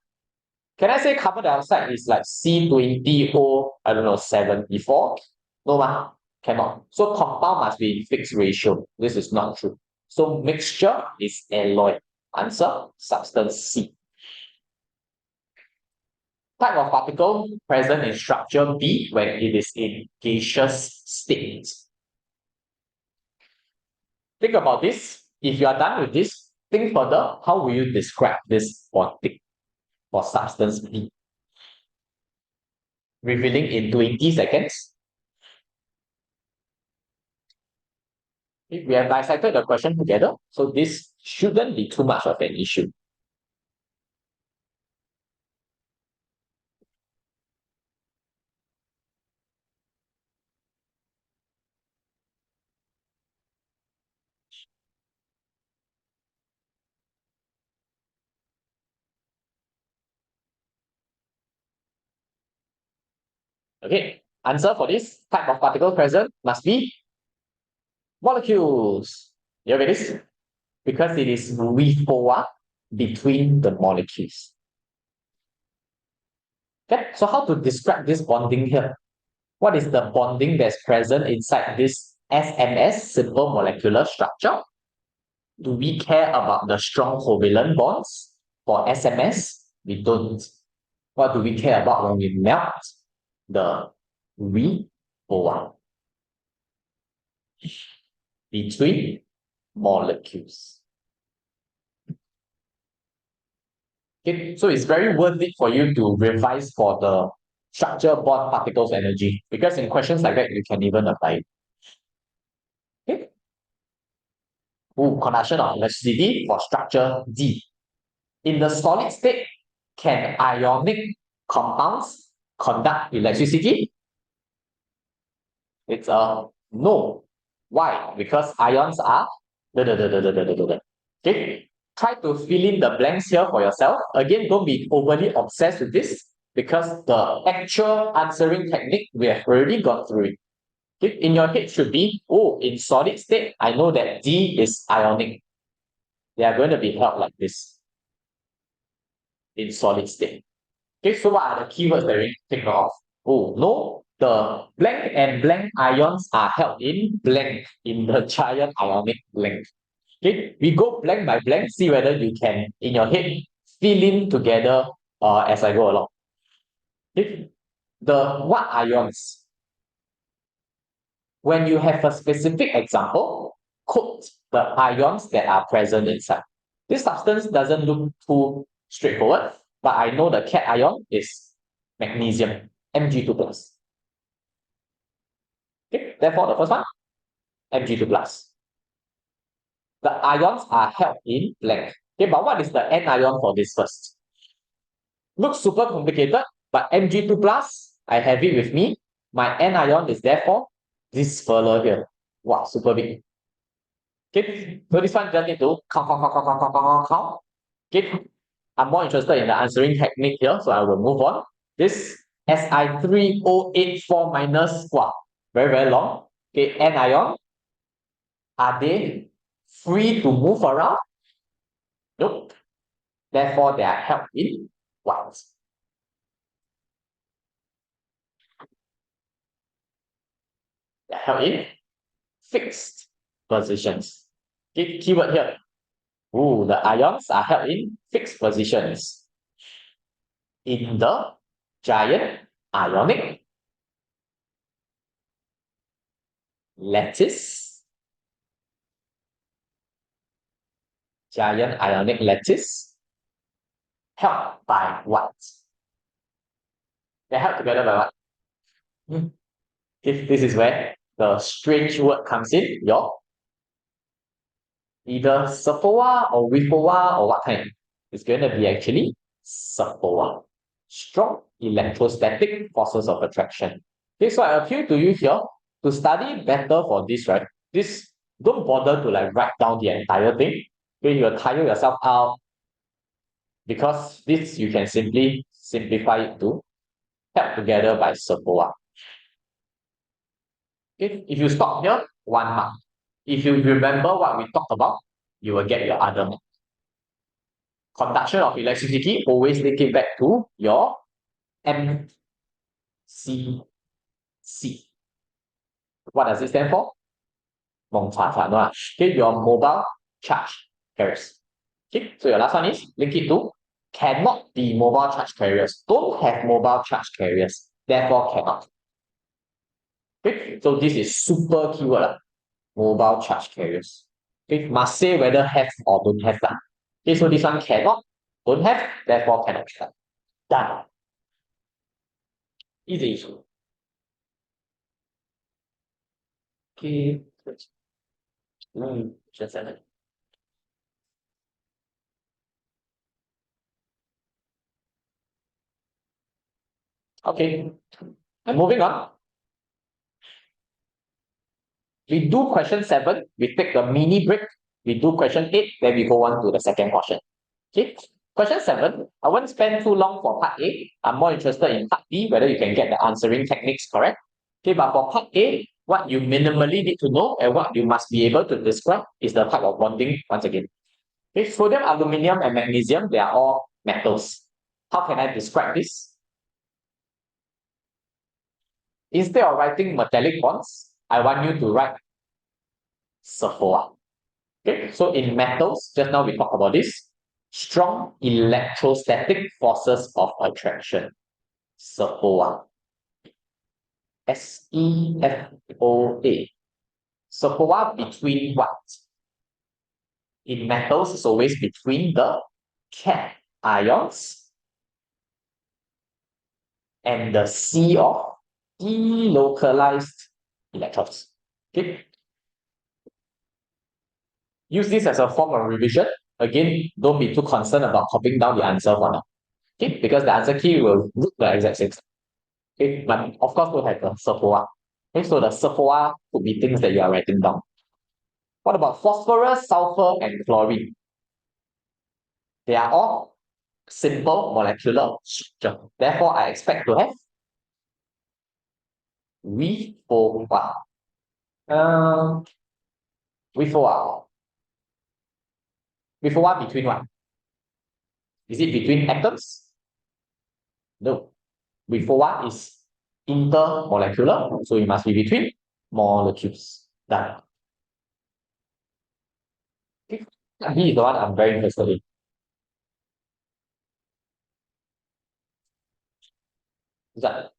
Speaker 2: Can I say carbon dioxide is like C20O, I don't know, 74? No ma, cannot. So compound must be in fixed ratio. This is not true. So mixture is alloy. Answer, substance C. Type of particle present in structure B when it is in gaseous state. Think about this. If you are done with this, think further. How will you describe this for substance B? Revealing in 20 seconds. We have dissected the question together, so this shouldn't be too much of an issue. Okay, answer for this type of particles present must be molecules. You get this? Because it is WA between the molecules. Okay, so how to describe this bonding here? What is the bonding that's present inside this SMS, simple molecular structure? Do we care about the strong covalent bonds? For SMS, we don't. What do we care about when we melt? The WA between molecules. Okay, so it's very worth it for you to revise for the structure, bond, particles, energy, because in questions like that, you can even apply it. Okay. Conduction of electricity for structure D. In the solid state, can ionic compounds conduct electricity? It's a no. Why? Because ions are okay. Try to fill in the blanks here for yourself. Again, don't be overly obsessed with this because the actual answering technique we have already gone through it. Okay? In your head should be, oh, in solid state, I know that D is ionic. They are going to be held like this in solid state. Okay, so what are the keywords that we take note of? Oh, no, the blank and blank ions are held in blank, in the giant ionic blank. Okay, we go blank by blank, see whether you can, in your head, fill in together as I go along. Okay, the what ions? When you have a specific example, quote the ions that are present inside. This substance doesn't look too straightforward, but I know the cation is magnesium, Mg2 plus. Okay, therefore the first one, Mg2 plus. The ions are held in blank. Okay, but what is the anion for this first? Looks super complicated, but Mg2 plus, I have it with me. My anion is therefore this further here. Wow, super big. Okay, so this one just need to count. Okay, I'm more interested in the answering technique here, so I will move on. This Si3084 minus, wow, very, very long. Okay, anion, are they free to move around? Nope. Therefore, they are held in what? They are held in fixed positions. Okay, keyword here. Ooh, the ions are held in fixed positions in the giant ionic lattice. Giant ionic lattice held by what? They're held together by what? This is where the strange word comes in, your either SOFOA or WIFOA or what kind. It's going to be actually SOFOA. Strong electrostatic forces of attraction. Okay, so I appeal to you here to study better for this, right? This, don't bother to like write down the entire thing. Okay, you'll tire yourself out because this you can simply simplify it to held together by SOFOA. Okay, if you stop here, 1 mark. If you remember what we talked about, you will get your other mark. Conduction of electricity, always link it back to your MCC. What does it stand for? Okay, your mobile charge carriers. Okay, so your last one is link it to cannot be mobile charge carriers. Don't have mobile charge carriers. Therefore cannot. Okay, so this is super keyword. Mobile charge carriers. Okay, must say whether have or don't have that. Okay, so this one cannot, don't have, therefore cannot. Done. Easy. Okay. Just a minute. Okay. And moving on. We do question 7, we take a mini break. We do question 8, then we go on to the second portion. Okay. Question 7, I won't spend too long for part A. I'm more interested in part B, whether you can get the answering techniques correct. Okay, but for part A, what you minimally need to know and what you must be able to describe is the type of bonding once again. Okay, sodium, aluminium, and magnesium, they are all metals. How can I describe this? Instead of writing metallic bonds, I want you to write Sephora. Okay, so in metals, just now we talked about this, strong electrostatic forces of attraction. Sephora. Sefoa. Sephora between what? In metals, it's always between the cations and the sea of delocalized electrons. Okay. Use this as a form of revision. Again, don't be too concerned about copying down the answer for now. Okay, because the answer key will look the exact same. Okay, but of course don't have the Sephora. Okay, so the Sephora could be things that you are writing down. What about phosphorus, sulfur, and chlorine? They are all simple molecular structure. Therefore, I expect to have WeFOA. WeFOA. WeFOA between what? Is it between atoms? No. WeFOA is intermolecular, so it must be between molecules. Done. Okay. B is the one I'm very interested in. Is that?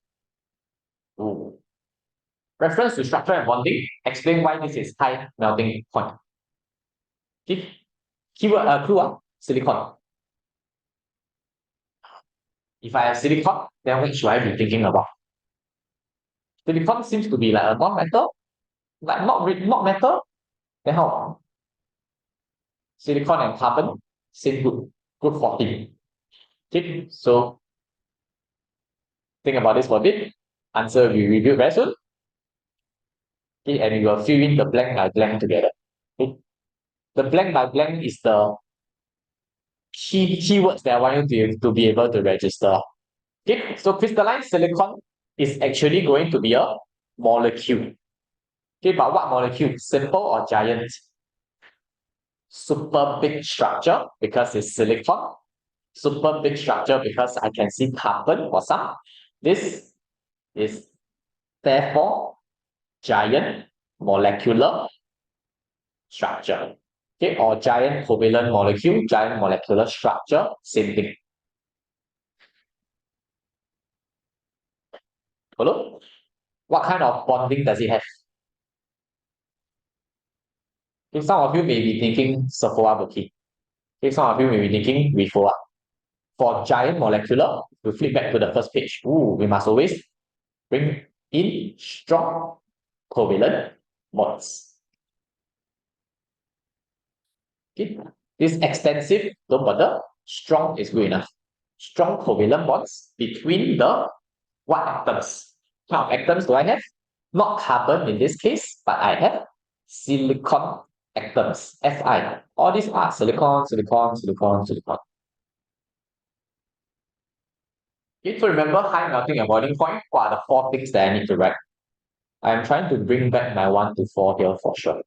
Speaker 2: Ooh. Reference to structure and bonding. Explain why this is high melting point. Okay. Keyword clue, silicon. If I have silicon, then what should I be thinking about? Silicon seems to be like a non-metal, like not metal. Then how? Silicon and carbon, same group, group 14. Okay, so think about this for a bit. Answer will be reviewed very soon. Okay, and we will fill in the blank by blank together. Okay. The blank by blank is the keywords that I want you to be able to register. Okay, so crystalline silicon is actually going to be a molecule. Okay, but what molecule? Simple or giant? Super big structure because it's silicon. Super big structure because I can see carbon for some. This is therefore giant molecular structure. Okay, or giant covalent molecule, giant molecular structure, same thing. Follow? What kind of bonding does it have? Okay, some of you may be thinking Sephora bouquet. Okay, some of you may be thinking WeFOA. For giant molecular, we flip back to the first page. Ooh, we must always bring in strong covalent bonds. Okay, this extensive, don't bother. Strong is good enough. Strong covalent bonds between the what atoms? What atoms do I have? Not carbon in this case, but I have silicon atoms, Fi. All these are silicon, silicon, silicon, silicon. Okay, so remember high melting and boiling point, what are the 4 things that I need to write? I'm trying to bring back my 1 to 4 here for sure.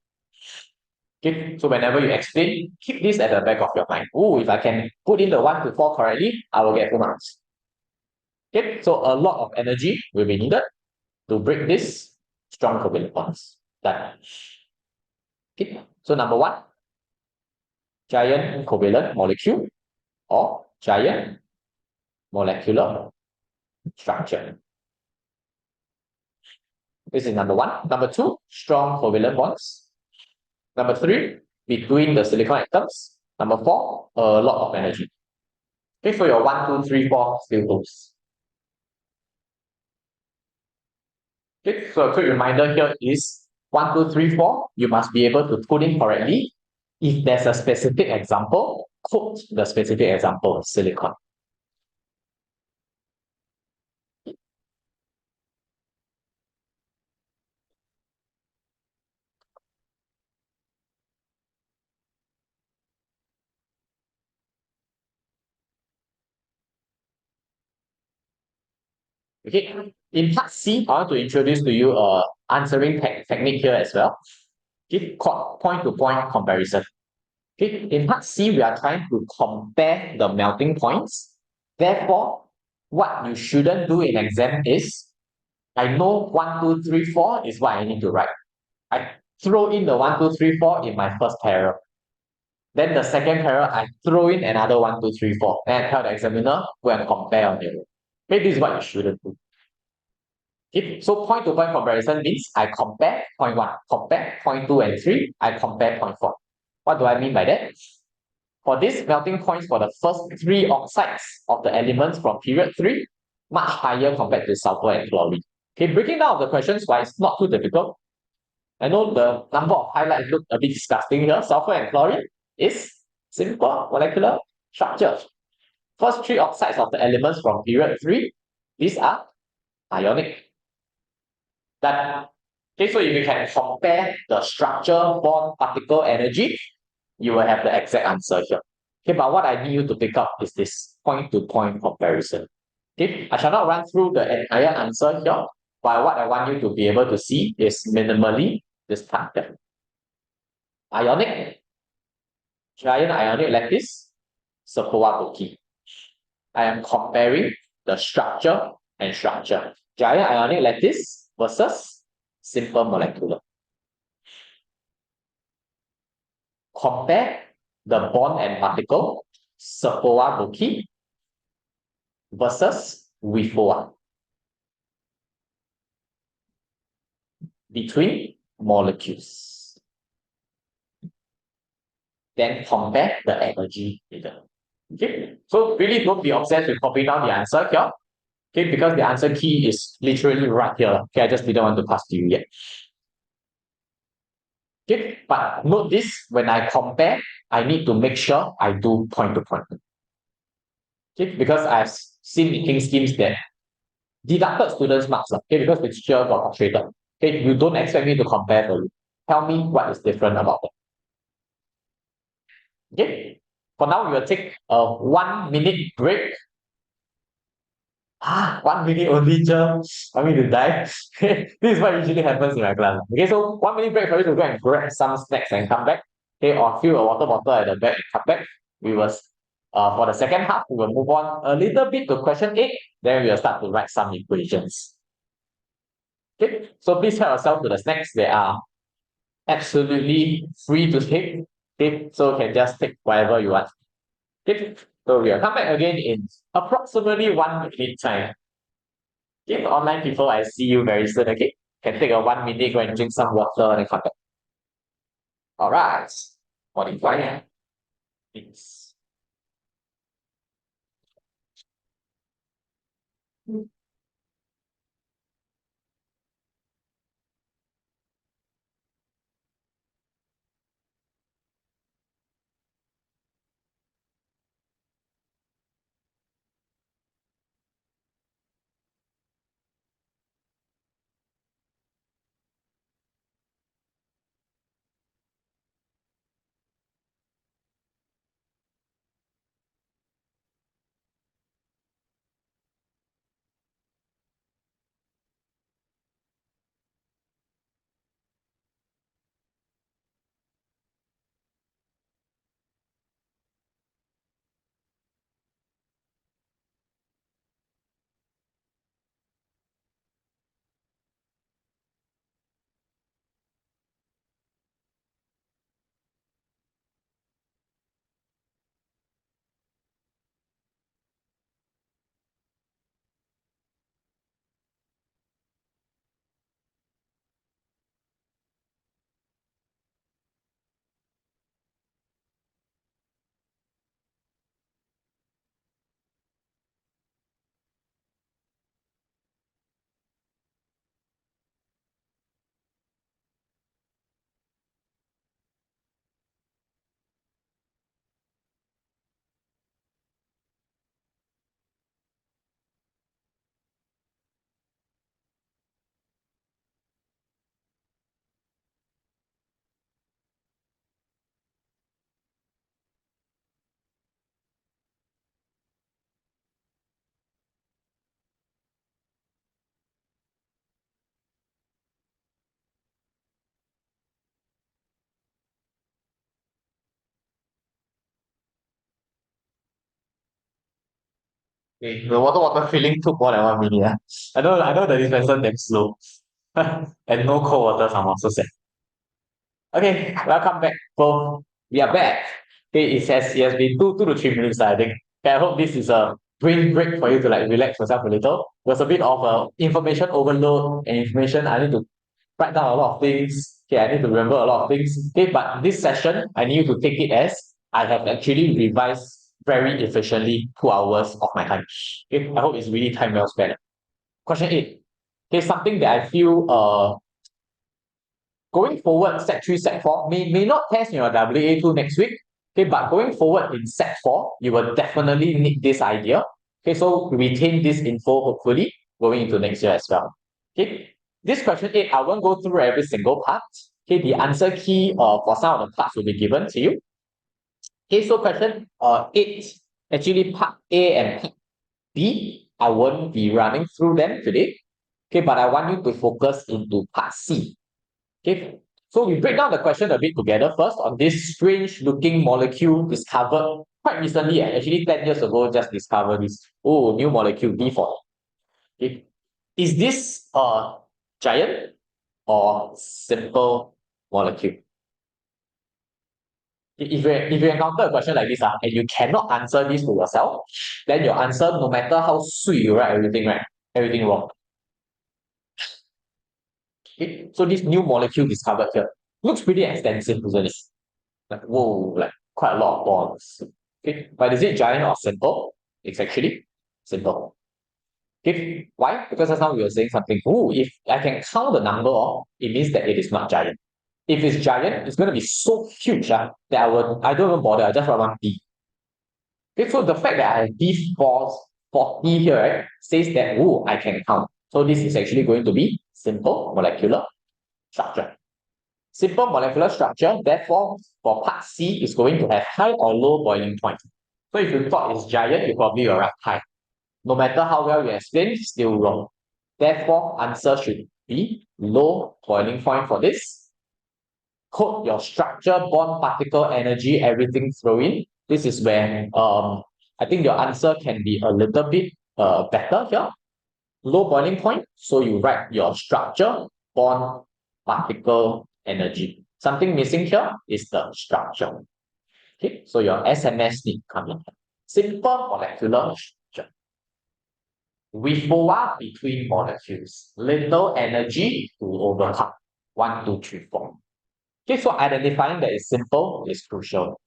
Speaker 2: Okay, so whenever you explain, keep this at the back of your mind. Oh, if I can put in the 1 to 4 correctly, I will get full marks. Okay, so a lot of energy will be needed to break this strong covalent bonds. Done. Okay, so number 1, giant covalent molecule or giant molecular structure. This is number 1. Number 2, strong covalent bonds. Number 3, between the silicon atoms. Number 4, a lot of energy. Okay, so your 1, 2, 3, 4 still goes. Okay, so a quick reminder here is 1, 2, 3, 4. You must be able to put in correctly. If there's a specific example, quote the specific example, silicon. Okay, in part C, I want to introduce to you a answering technique here as well. Okay, called point-to-point comparison. Okay, in part C, we are trying to compare the melting points. Therefore, what you shouldn't do in exam is, I know 1, 2, 3, 4 is what I need to write. I throw in the 1, 2, 3, 4 in my first paragraph. Then the second paragraph, I throw in another 1, 2, 3, 4. Then I tell the examiner, go and compare on your own. Okay, this is what you shouldn't do. Okay, so point-to-point comparison means I compare point 1, compare point 2 and 3, I compare point 4. What do I mean by that? For these melting points for the first 3 oxides of the elements from period 3, much higher compared to sulfur and chlorine. Okay, breaking down the questions why it's not too difficult. I know the number of highlights look a bit disgusting here. Sulfur and chlorine is simple molecular structure. First 3 oxides of the elements from period 3, these are ionic. That, okay, so if you can compare the structure, bond, particle energy, you will have the exact answer here. Okay, but what I need you to pick up is this point-to-point comparison. Okay, I shall not run through the entire answer here, but what I want you to be able to see is minimally this part here. Ionic, giant ionic lattice, Sepoa-Boki. I am comparing the structure and structure. Giant ionic lattice versus simple molecular. Compare the bond and particle, Sepoa-Boki versus WA2 between molecules. Then compare the energy figure. Okay, so really don't be obsessed with copying down the answer here. Okay, because the answer key is literally right here. Okay, I just didn't want to pass to you yet. Okay, but note this, when I compare, I need to make sure I do point to point. Okay, because I've seen making schemes that deducted students' marks, okay, because the teacher got frustrated. Okay, you don't expect me to compare for you. Tell me what is different about it. Okay, for now, we will take a 1-minute break. 1 minute only, just I mean to die. This is what usually happens in my class. Okay, so 1 minute break for you to go and grab some snacks and come back. Okay, or fill a water bottle at the back and come back. We will, for the second half, we will move on a little bit to question 8. Then we will start to write some equations. Okay, so please help yourself to the snacks. They are absolutely free to take. Okay, so you can just take whatever you want. Okay, so we'll come back again in approximately 1 minute time. Okay, online people, I see you very soon. Okay, can take a 1 minute, go and drink some water and come back. All right, 45 minutes. Okay, the water filling took more than 1 minute. I know the dispenser damn slow. And no cold water somehow, so sad. Okay, welcome back. So we are back. Okay, it has been 2 to 3 minutes, I think. Okay, I hope this is a brain break for you to like relax yourself a little. There's a bit of information overload and information. I need to write down a lot of things. Okay, I need to remember a lot of things. Okay, but this session, I need you to take it as I have actually revised very efficiently 2 hours of my time. Okay, I hope it's really time well spent. Question 8. Okay, something that I feel going forward, Set 3, Set 4 may not test in your WA2 next week. Okay, but going forward in Set 4, you will definitely need this idea. Okay, so retain this info hopefully going into next year as well. Okay, this question 8, I won't go through every single part. Okay, the answer key for some of the parts will be given to you. Okay, so question 8, actually part A and part B, I won't be running through them today. Okay, but I want you to focus into part C. Okay, so we break down the question a bit together first on this strange looking molecule discovered quite recently, actually 10 years ago, just discovered this. Oh, new molecule, D4. Okay. Is this a giant or simple molecule? If you encounter a question like this, and you cannot answer this to yourself, then your answer, no matter how sweet you write everything, right? Everything wrong. Okay. So this new molecule discovered here looks pretty extensive, isn't it? Like, whoa, like quite a lot of bonds. Okay, but is it giant or simple? It's actually simple. Okay, why? Because just now we were saying something. Oh, if I can count the number of, it means that it is not giant. If it's giant, it's going to be so huge that I don't even bother. I just write one B. Okay, so the fact that I have B force 40 here, right, says that, oh, I can count. So this is actually going to be simple molecular structure. Simple molecular structure, therefore, for part C, is going to have high or low boiling point. So if you thought it's giant, you probably will write high. No matter how well you explain, still wrong. Therefore, answer should be low boiling point for this. Code your structure, bond, particle, energy, everything throw in. This is where I think your answer can be a little bit better here. Low boiling point, so you write your structure, bond, particle, energy. Something missing here is the structure. Okay, so your SMS need come in. Simple molecular structure. WA between molecules. Little energy to overcome. 1, 2, 3, 4. Okay, so identifying that it's simple is crucial.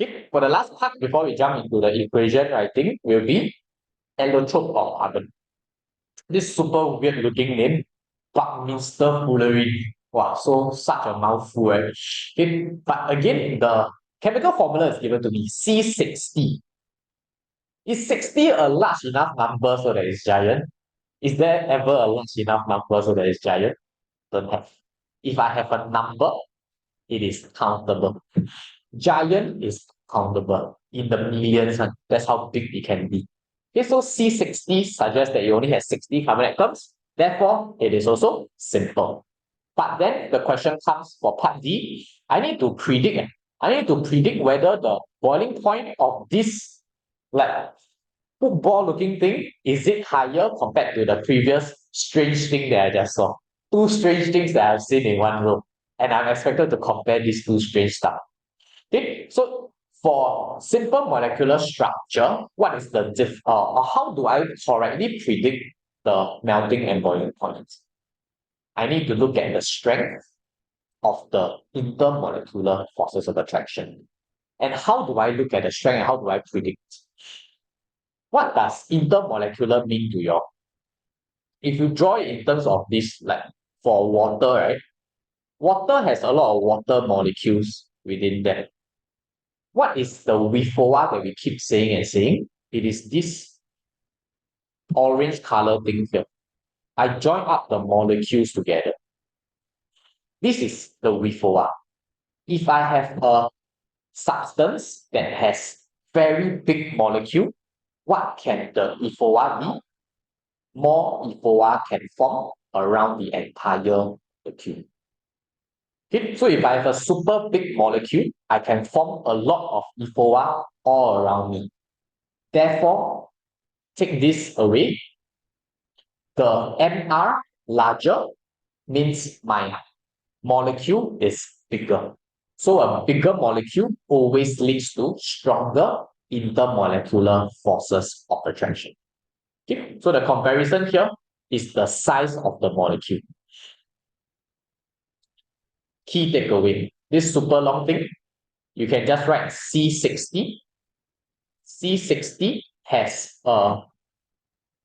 Speaker 2: Okay, for the last part before we jump into the equation writing will be allotrope of carbon. This super weird looking name, Buckminster fullerene. Wow, so such a mouthful, right? Okay, but again, the chemical formula is given to me, C60. Is 60 a large enough number so that it's giant? Is there ever a large enough number so that it's giant? Don't have. If I have a number, it is countable. Giant is countable in the millions. That's how big it can be. Okay, so C60 suggests that it only has 60 carbon atoms. Therefore, it is also simple. But then the question comes for part D. I need to predict. I need to predict whether the boiling point of this like football looking thing is it higher compared to the previous strange thing that I just saw. Two strange things that I've seen in one row. And I'm expected to compare these two strange stuff. Okay, so for simple molecular structure, what is the how do I correctly predict the melting and boiling points? I need to look at the strength of the intermolecular forces of attraction. And how do I look at the strength and how do I predict? What does intermolecular mean to you? If you draw it in terms of this, like for water, right? Water has a lot of water molecules within that. What is the WIFOA that we keep saying and saying? It is this orange color thing here. I join up the molecules together. This is the WIFOA. If I have a substance that has very big molecule, what can the IFOA be? More IFOA can form around the entire molecule. Okay, so if I have a super big molecule, I can form a lot of EFOA all around me. Therefore, take this away. The MR larger means my molecule is bigger. So a bigger molecule always leads to stronger intermolecular forces of attraction. Okay, so the comparison here is the size of the molecule. Key takeaway, this super long thing, you can just write C60. C60 has a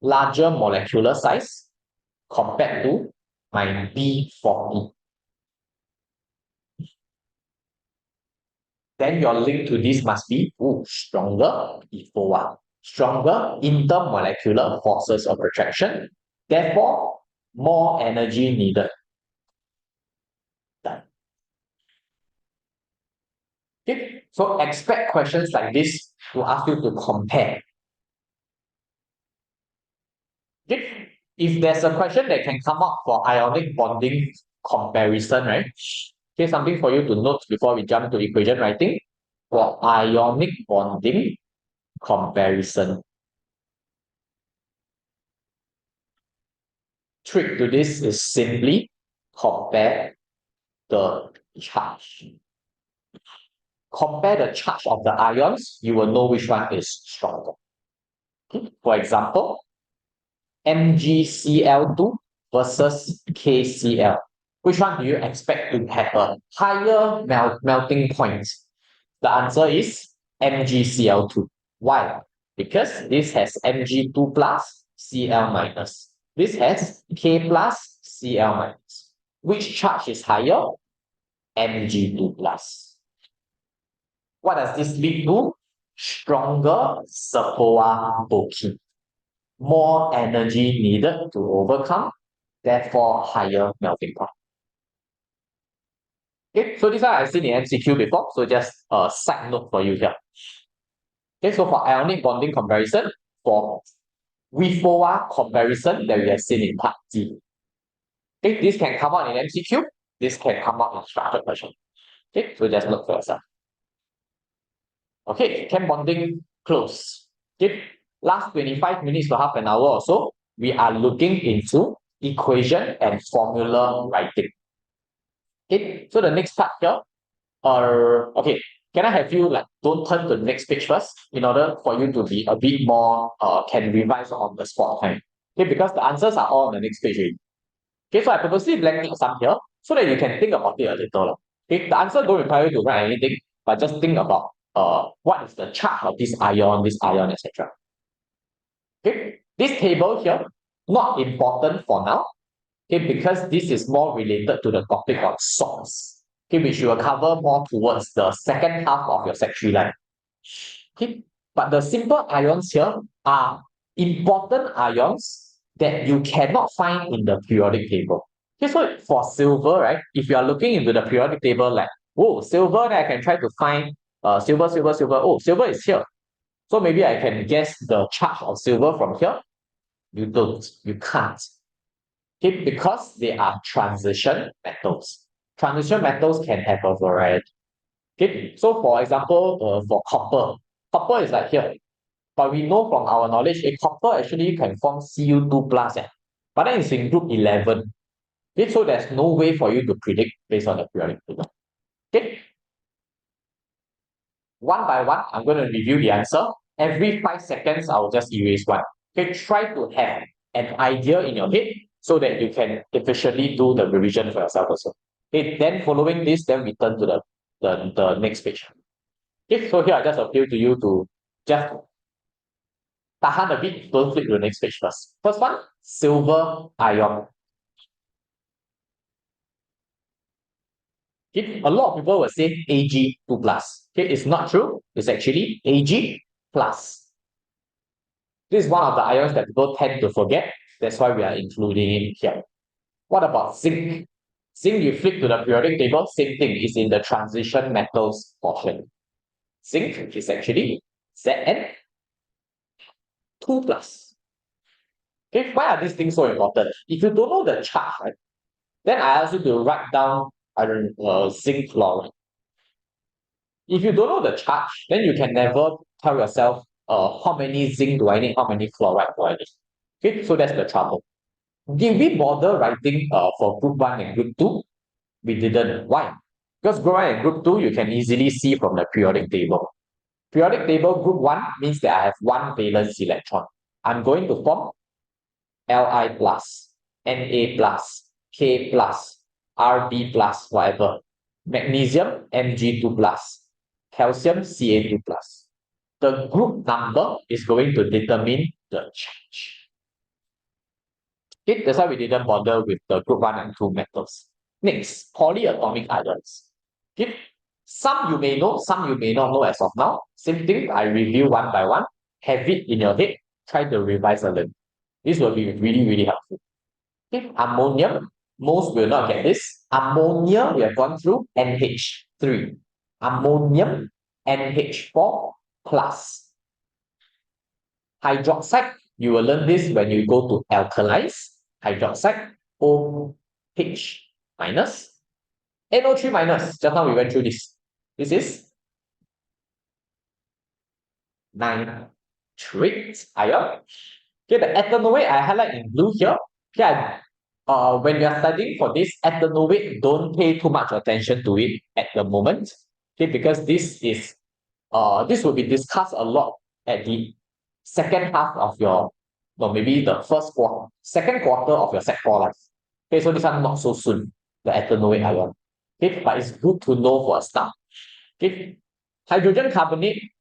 Speaker 2: larger molecular size compared to my B40. Then your link to this must be stronger EFOA, stronger intermolecular forces of attraction, therefore more energy needed. Done. Okay, so expect questions like this to ask you to compare. Okay, if there's a question that can come up for ionic bonding comparison, right? Okay, something for you to note before we jump to equation writing. For ionic bonding comparison, trick to this is simply compare the charge. Compare the charge of the ions, you will know which one is stronger. Okay. For example, MgCl2 versus KCl. Which one do you expect to have a higher melting point? The answer is MgCl2. Why? Because this has Mg2 plus Cl minus. This has K plus Cl minus. Which charge is higher? Mg2 plus. What does this lead to? Stronger SOA booking. More energy needed to overcome, therefore higher melting point. Okay, so this one I've seen in MCQ before, so just a side note for you here. Okay, so for ionic bonding comparison, for WFOA comparison that we have seen in part D. Okay, this can come out in MCQ, this can come out in structured version. Okay, so just look for yourself. Okay, chem bonding close. Okay, last 25 minutes to half an hour or so, we are looking into equation and formula writing. Okay, so the next part here, okay, can I have you don't turn to the next page first in order for you to be a bit more can revise on the spot time. Okay, because the answers are all on the next page already. Okay, so I purposely blanked out some here so that you can think about it a little. Okay, the answer don't require you to write anything, but just think about what is the charge of this ion, etc. Okay, this table here, not important for now. Okay, because this is more related to the topic of salts. Okay, which you will cover more towards the second half of your Sec 3 line. Okay, but the simple ions here are important ions that you cannot find in the periodic table. Okay, so for silver, right, if you are looking into the periodic table, like, oh, silver, then I can try to find silver, oh, silver is here. So maybe I can guess the charge of silver from here. You don't, you can't. Okay, because they are transition metals. Transition metals can have a variety. Okay, so for example, for copper is like here. But we know from our knowledge, copper actually can form Cu2 plus, but then it's in group 11. Okay, so there's no way for you to predict based on the periodic table. Okay, one by one, I'm going to review the answer. Every 5 seconds, I'll just erase one. Okay, try to have an idea in your head so that you can efficiently do the revision for yourself also. Okay, then following this, then we turn to the next page. Okay, so here I just appeal to you to just tahan a bit, don't flip to the next page first. First one, silver ion. Okay, a lot of people will say Ag2 plus. Okay, it's not true. It's actually Ag plus. This is one of the ions that people tend to forget. That's why we are including it here. What about zinc? Zinc, you flip to the periodic table, same thing, is in the transition metals portion. Zinc is actually Zn2 plus. Okay, why are these things so important? If you don't know the charge, right, then I ask you to write down zinc chloride. If you don't know the charge, then you can never tell yourself, how many zinc do I need, how many chloride do I need. Okay, so that's the trouble. Did we bother writing for group 1 and group 2? We didn't. Why? Because group 1 and group 2, you can easily see from the periodic table. Periodic table group 1 means that I have one valence electron. I'm going to form Li plus, Na plus, K plus, Rb plus, whatever. Magnesium, Mg2 plus, calcium, Ca2 plus. The group number is going to determine the charge. Okay, that's why we didn't bother with the group 1 and 2 metals. Next, polyatomic ions. Okay, some you may know, some you may not know as of now. Same thing, I review one by one. Have it in your head. Try to revise a little. This will be really, really helpful. Okay, ammonium, most will not get this. Ammonia, we have gone through NH3. Ammonium, NH4 plus. Hydroxide, you will learn this when you go to alkalis. Hydroxide, OH minus. NO3 minus, just now we went through this. This is nitrate ion. Okay, the ethanoate I highlight in blue here. Okay, when you are studying for this ethanoate, don't pay too much attention to it at the moment. Okay, because this will be discussed a lot at the second half of your, or maybe the second quarter of your Sec 4 life. Okay, so this one not so soon, the ethanoate ion. Okay, but it's good to know for a start. Okay, hydrogen carbonate,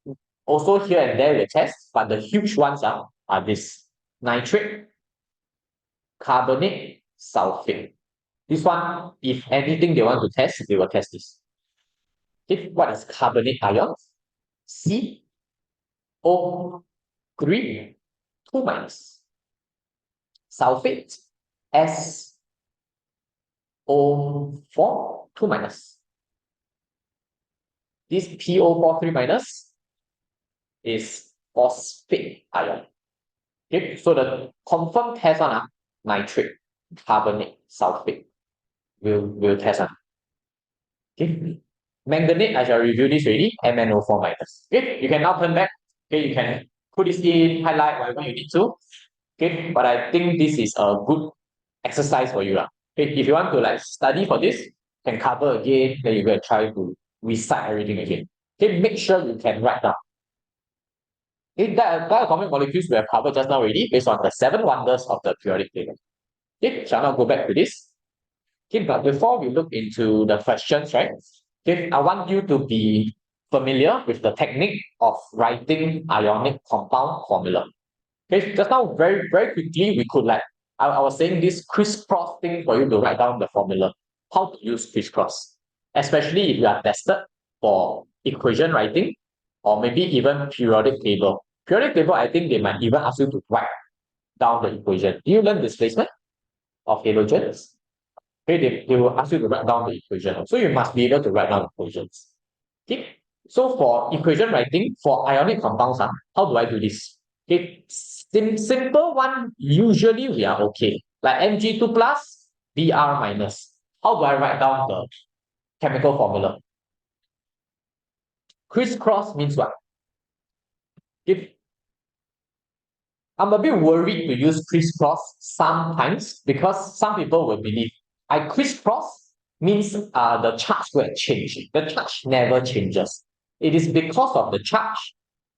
Speaker 2: also here and there we test, but the huge ones are this nitrate, carbonate, sulfate. This one, if anything they want to test, they will test this. Okay, what is carbonate ion? CO3, 2 minus. Sulfate, SO4, 2 minus. This PO4, 3 minus is phosphate ion. Okay, so the confirmed test one, nitrate, carbonate, sulfate. We'll test on. Okay. Manganate, I shall review this already, MnO4 minus. Okay, you can now turn back. Okay, you can put this in, highlight whatever you need to. Okay, but I think this is a good exercise for you. Okay, if you want to like study for this, you can cover again, then you can try to recite everything again. Okay, make sure you can write down. Okay, diatomic molecules we have covered just now already based on the 7 wonders of the periodic table. Okay, shall not go back to this. Okay, but before we look into the questions, right? Okay, I want you to be familiar with the technique of writing ionic compound formula. Okay, just now very, very quickly we could like, I was saying this crisscross thing for you to write down the formula. How to use crisscross, especially if you are tested for equation writing or maybe even periodic table. Periodic table, I think they might even ask you to write down the equation. Do you learn displacement of halogens? Okay, they will ask you to write down the equation. So you must be able to write down equations. Okay, so for equation writing, for ionic compounds, how do I do this? Okay, simple one, usually we are okay. Like Mg2 plus, Br minus. How do I write down the chemical formula? Crisscross means what? If I'm a bit worried to use crisscross sometimes because some people will believe I crisscross means the charge will change. The charge never changes. It is because of the charge.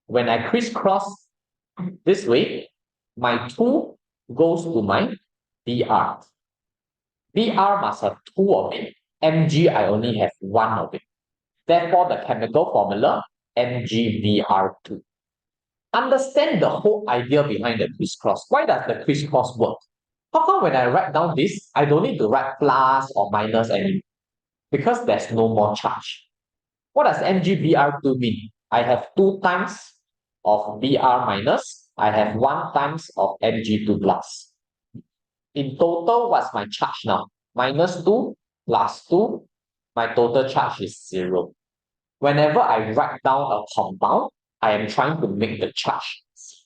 Speaker 2: When I crisscross this way, my 2 goes to my Br. Br must have 2 of it. Mg, I only have 1 of it. Therefore, the chemical formula, MgBr2. Understand the whole idea behind the crisscross. Why does the crisscross work? How come when I write down this, I don't need to write plus or minus anymore? Because there's no more charge. What does MgBr2 mean? I have 2 times of Br minus, I have 1 times of Mg2 plus. In total, what's my charge now? Minus 2 plus 2, my total charge is 0. Whenever I write down a compound, I am trying to make the charge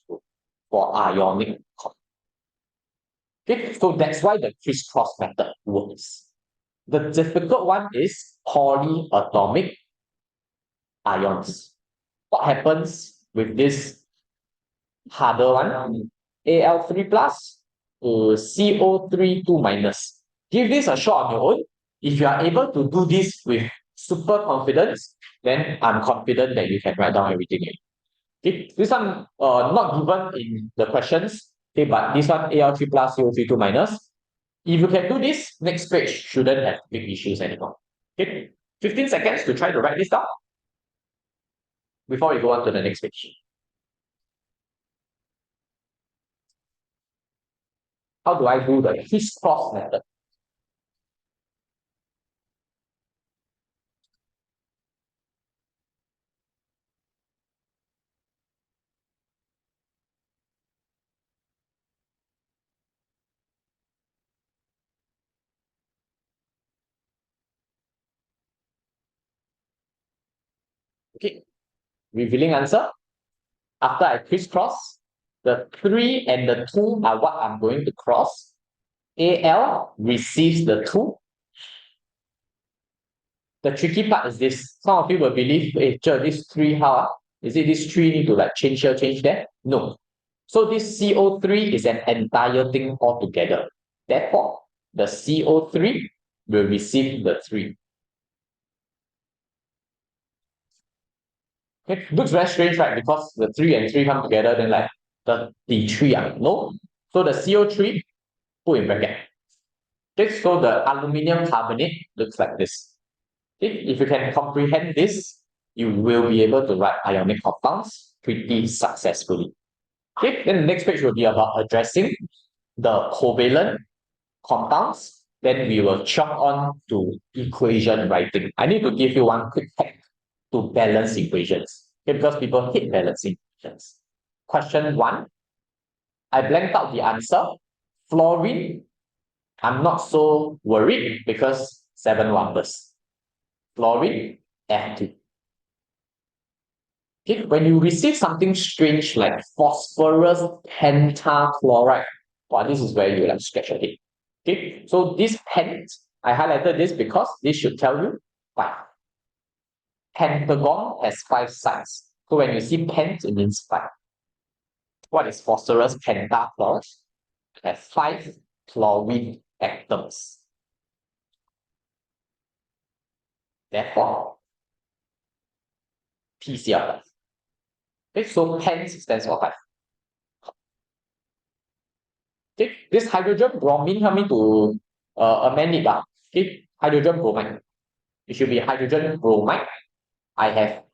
Speaker 2: 0 for ionic compound. Okay, so that's why the crisscross method works. The difficult one is polyatomic ions. What happens with this harder one? Al3 plus CO3 2 minus. Give this a shot on your own. If you are able to do this with super confidence, then I'm confident that you can write down everything. Okay, this one not given in the questions. Okay, but this one Al3 plus CO3 2 minus. If you can do this, next page shouldn't have big issues anymore. Okay, 15 seconds to try to write this down before we go on to the next page. How do I do the crisscross method? Okay, revealing answer. After I crisscross, the 3 and the 2 are what I'm going to cross. Al receives the 2. The tricky part is this. Some of you will believe, hey, this 3 how? Is it this 3 need to like change here, change there? No. So this CO3 is an entire thing altogether. Therefore, the CO3 will receive the 3. Okay, looks very strange, right? Because the 3 and 3 come together, then like the 3 no. So the CO3 put in bracket. Okay, so the aluminium carbonate looks like this. Okay, if you can comprehend this, you will be able to write ionic compounds pretty successfully. Okay, then the next page will be about addressing the covalent compounds. Then we will jump on to equation writing. I need to give you one quick hack to balance equations. Okay, because people hate balancing equations. Question 1, I blanked out the answer. Fluorine, I'm not so worried because 7 numbers. Fluorine, F2. Okay, when you receive something strange like phosphorus pentachloride, wow, this is where you like scratch your head. Okay, so this pent, I highlighted this because this should tell you 5. Pentagon has 5 sides. So when you see pent, it means 5. What is phosphorus pentachloride? It has 5 chlorine atoms. Therefore, PCl. Okay, so pent stands for 5. Okay, this hydrogen bromine, help me to amend it. Okay, hydrogen bromide. It should be hydrogen bromide. I have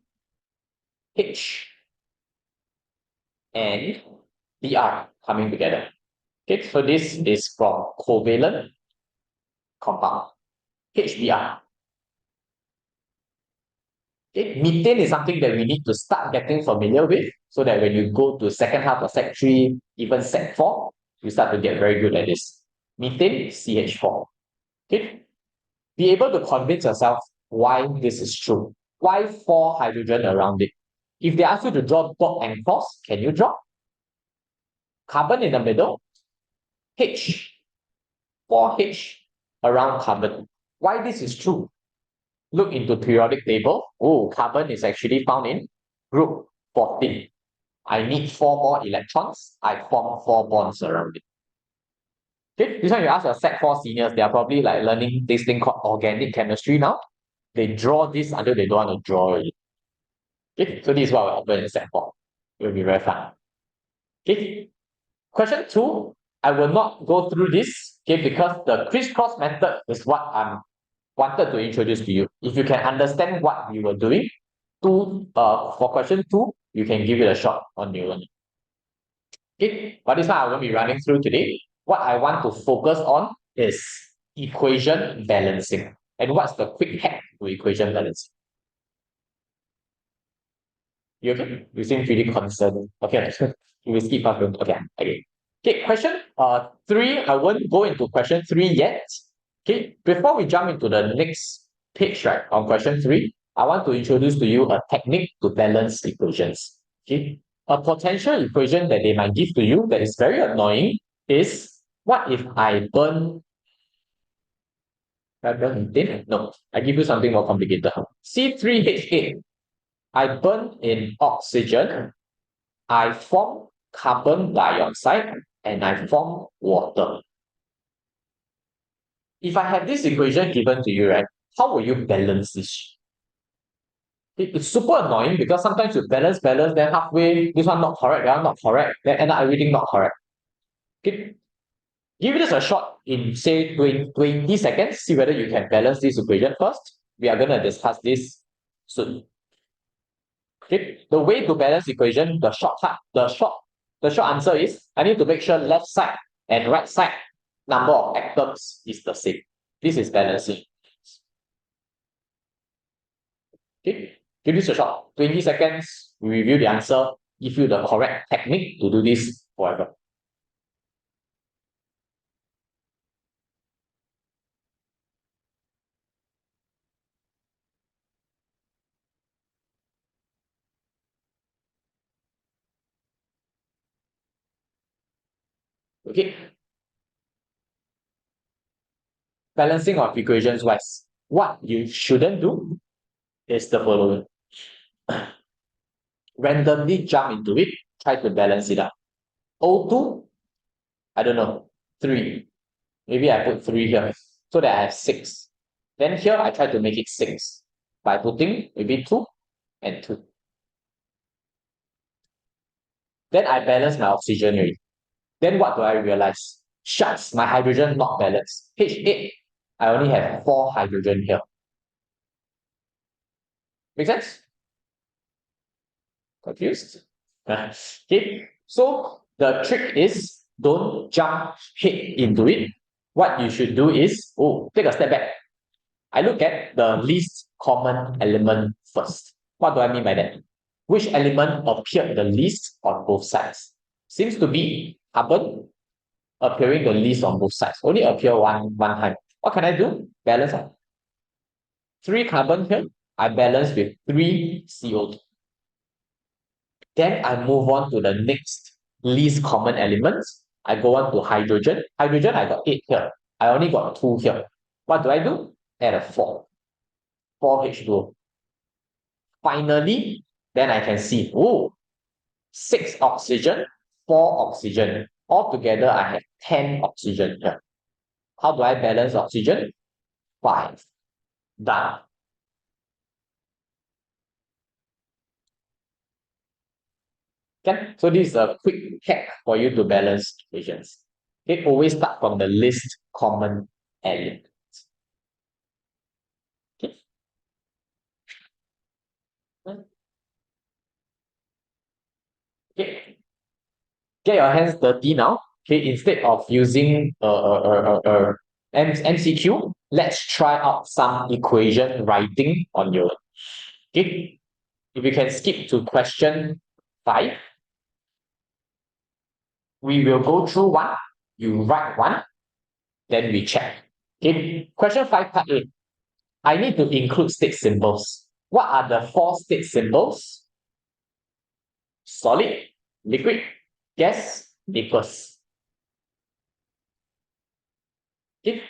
Speaker 2: H and Br coming together. Okay, so this is from covalent compound, HBr. Okay, methane is something that we need to start getting familiar with so that when you go to second half of Sec 3, even Sec 4, you start to get very good at this. Methane, CH4. Okay, be able to convince yourself why this is true. Why 4 hydrogen around it? If they ask you to draw dot and cross, can you draw? Carbon in the middle, H, 4H around carbon. Why this is true? Look into periodic table. Oh, carbon is actually found in group 14. I need 4 more electrons. I form 4 bonds around it. Okay, this one you ask your Sec 4 seniors, they are probably like learning this thing called organic chemistry now. They draw this until they don't want to draw it. Okay, so this is what will happen in Sec 4. It will be very fun. Okay, question 2, I will not go through this, okay, because the crisscross method is what I'm wanted to introduce to you. If you can understand what we were doing, for question 2, you can give it a shot on your own. Okay, but this one I'm going to be running through today. What I want to focus on is equation balancing. And what's the quick hack to equation balancing? You okay? You seem pretty concerned. Okay, we skip up. Okay, okay. Okay, question 3, I won't go into question 3 yet. Okay, before we jump into the next page, right, on question 3, I want to introduce to you a technique to balance equations. Okay, a potential equation that they might give to you that is very annoying is, what if I burn Carbon methane? No, I give you something more complicated. C3H8. I burn in oxygen, I form carbon dioxide, and I form water. If I have this equation given to you, right, how will you balance this? It's super annoying because sometimes you balance, then halfway, this one not correct, that one not correct, then end up everything not correct. Okay. Give this a shot in, say, 20 seconds, see whether you can balance this equation first. We are going to discuss this soon. Okay. The way to balance equation, the short answer is I need to make sure left side and right side number of atoms is the same. This is balancing. Okay, give this a shot. 20 seconds, we review the answer, give you the correct technique to do this forever. Okay, balancing of equations wise, what you shouldn't do is the following. Randomly jump into it, try to balance it out. O2, I don't know, 3. Maybe I put 3 here so that I have 6. Then here I try to make it 6 by putting maybe 2 and 2. Then I balance my oxygen already. Then what do I realize? Shucks, my hydrogen not balanced. H8, I only have 4 hydrogen here. Make sense? Confused? Okay, so the trick is don't jump head into it. What you should do is, take a step back. I look at the least common element first. What do I mean by that? Which element appeared the least on both sides? Seems to be carbon appearing the least on both sides. Only appear one time. What can I do? Balance out. 3 carbon here, I balance with 3 CO2. Then I move on to the next least common elements. I go on to hydrogen. Hydrogen, I got 8 here. I only got 2 here. What do I do? Add a 4. 4 H2O. Finally, then I can see, 6 oxygen, 4 oxygen. Altogether, I have 10 oxygen here. How do I balance oxygen? 5. Done. Okay? So this is a quick hack for you to balance equations. Okay, always start from the least common element. Okay. Okay. Get your hands dirty now. Okay, instead of using MCQ, let's try out some equation writing on your own. Okay, if you can skip to question 5, we will go through one. You write one, then we check. Okay, question 5, part A. I need to include state symbols. What are the 4 state symbols? Solid, liquid, gas, aqueous. Okay.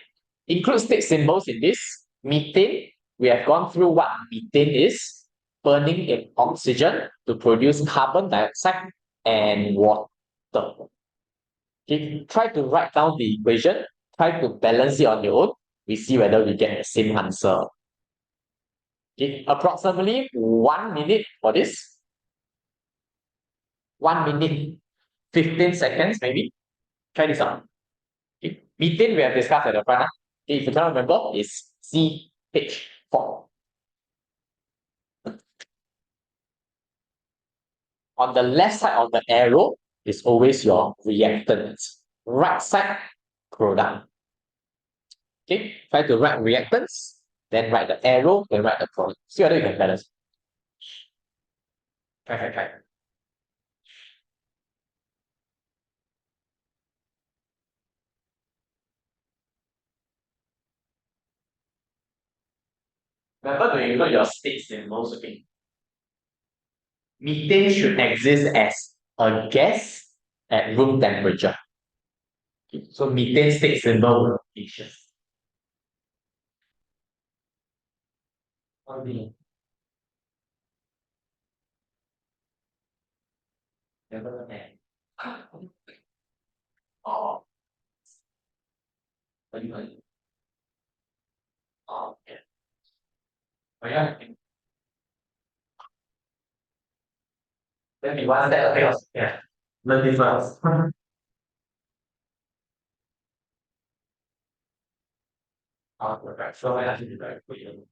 Speaker 2: Include state symbols in this. Methane, we have gone through what methane is. Burning in oxygen to produce carbon dioxide and water. Okay. Try to write down the equation. Try to balance it on your own. We see whether we get the same answer. Okay. Approximately 1 minute for this. 1 minute, 15 seconds maybe. Try this out. Okay. Methane we have discussed at the front. Okay, if you cannot remember, it's CH4. On the left side of the arrow is always your reactant. Right side, product. Okay, try to write reactants, then write the arrow, then write the product. See whether you can balance. Try. Remember to include your state symbols, okay? Methane should exist as a gas at room temperature. Okay. So methane state symbol is Oh, okay. Then we want that okay. Yeah. Learn this first. Right. So I actually very quickly.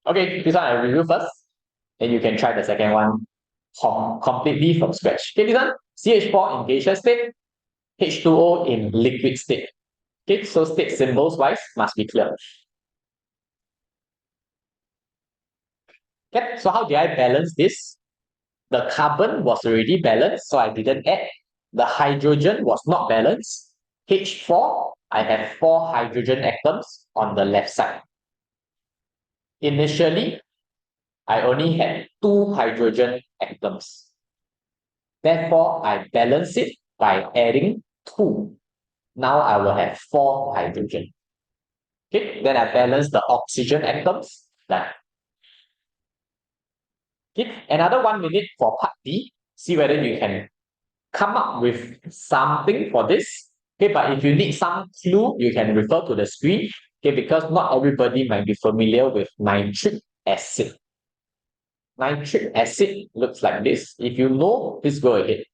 Speaker 2: Okay, this one I review first. Then you can try the second one completely from scratch. Okay, this one CH4 in gaseous state, H2O in liquid state. Okay, so state symbols wise must be clear. Okay, so how did I balance this? The carbon was already balanced, so I didn't add. The hydrogen was not balanced. H4, I have 4 hydrogen atoms on the left side. Initially, I only had 2 hydrogen atoms. Therefore, I balance it by adding 2. Now I will have 4 hydrogen. Okay, then I balance the oxygen atoms. Done. Okay, another 1 minute for part B. See whether you can come up with something for this. Okay, but if you need some clue, you can refer to the screen. Okay, because not everybody might be familiar with nitric acid. Nitric acid looks like this. If you know, please go ahead.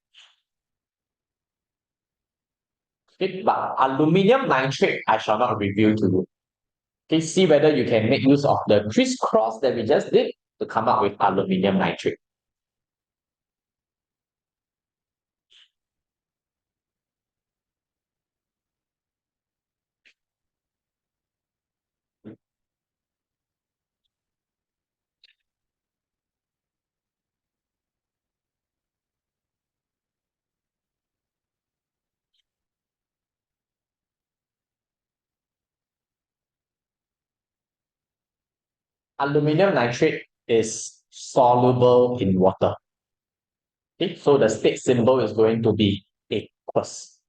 Speaker 2: Okay, but aluminum nitrate, I shall not reveal to you. Okay, see whether you can make use of the crisscross that we just did to come up with aluminum nitrate. Aluminum nitrate is soluble in water. Okay, so the state symbol is going to be aqueous.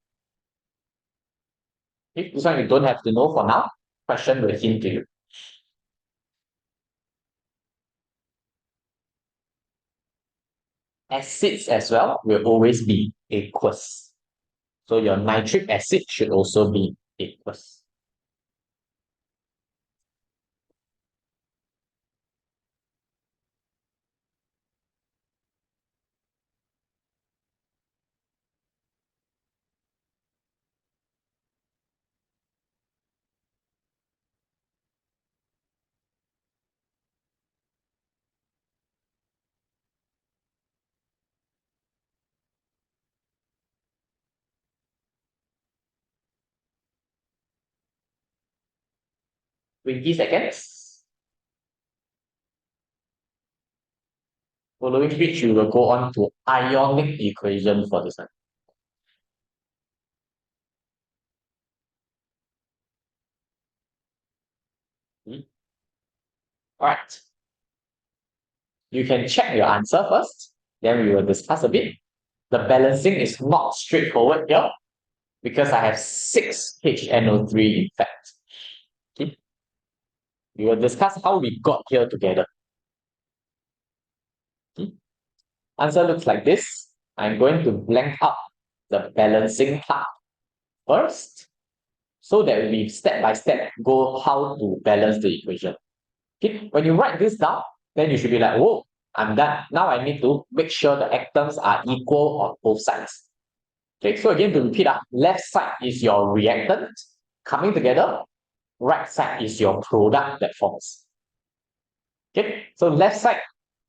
Speaker 2: Okay, this one you don't have to know for now. Question will hint to you. Acids as well will always be aqueous. So your nitric acid should also be aqueous. Twenty seconds. Following which you will go on to ionic equation for this one. Alright. You can check your answer first, then we will discuss a bit. The balancing is not straightforward here because I have 6 HNO3 in fact. Okay. We will discuss how we got here together. Okay. Answer looks like this. I'm going to blank out the balancing part first so that we step by step go how to balance the equation. Okay. When you write this down, then you should be like, whoa, I'm done. Now I need to make sure the atoms are equal on both sides. Okay, so again, to repeat, left side is your reactant coming together, right side is your product that forms. Okay, so left side,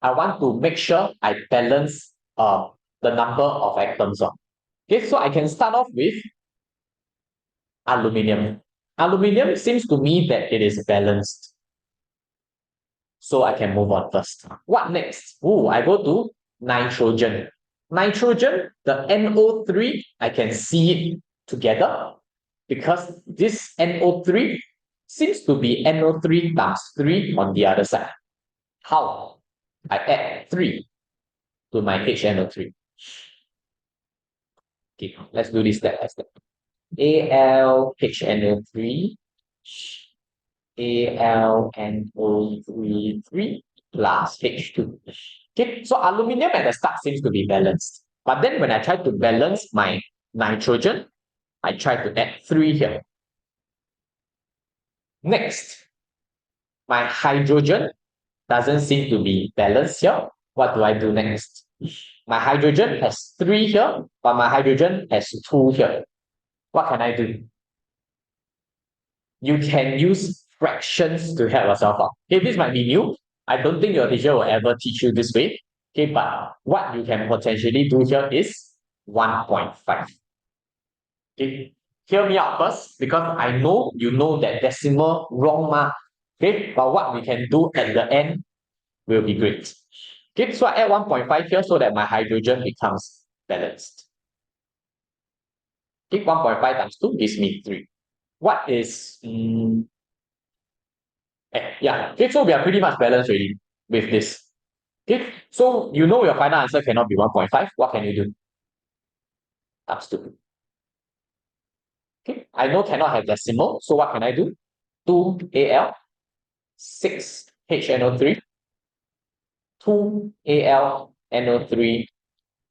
Speaker 2: I want to make sure I balance the number of atoms on. Okay, so I can start off with aluminium. Aluminium seems to me that it is balanced. So I can move on first. What next? I go to nitrogen. Nitrogen, the NO3, I can see it together because this NO3 seems to be NO3 times 3 on the other side. How? I add 3 to my HNO3. Okay, let's do this step by step. AlHNO3 AlNO3 plus H2. Okay, so aluminium at the start seems to be balanced. But then when I try to balance my nitrogen, I try to add 3 here. Next, my hydrogen doesn't seem to be balanced here. What do I do next? My hydrogen has 3 here, but my hydrogen has 2 here. What can I do? You can use fractions to help yourself out. Okay, this might be new. I don't think your teacher will ever teach you this way. Okay, but what you can potentially do here is 1.5. Okay, hear me out first because I know you know that decimal wrong ma. Okay, but what we can do at the end will be great. Okay, so I add 1.5 here so that my hydrogen becomes balanced. Okay, 1.5 times 2 gives me 3. What is yeah, okay, so we are pretty much balanced already with this. Okay, so you know your final answer cannot be 1.5. What can you do? Times 2. Okay, I know cannot have decimal, so what can I do? 2 Al, 6 HNO3, 2 Al NO3,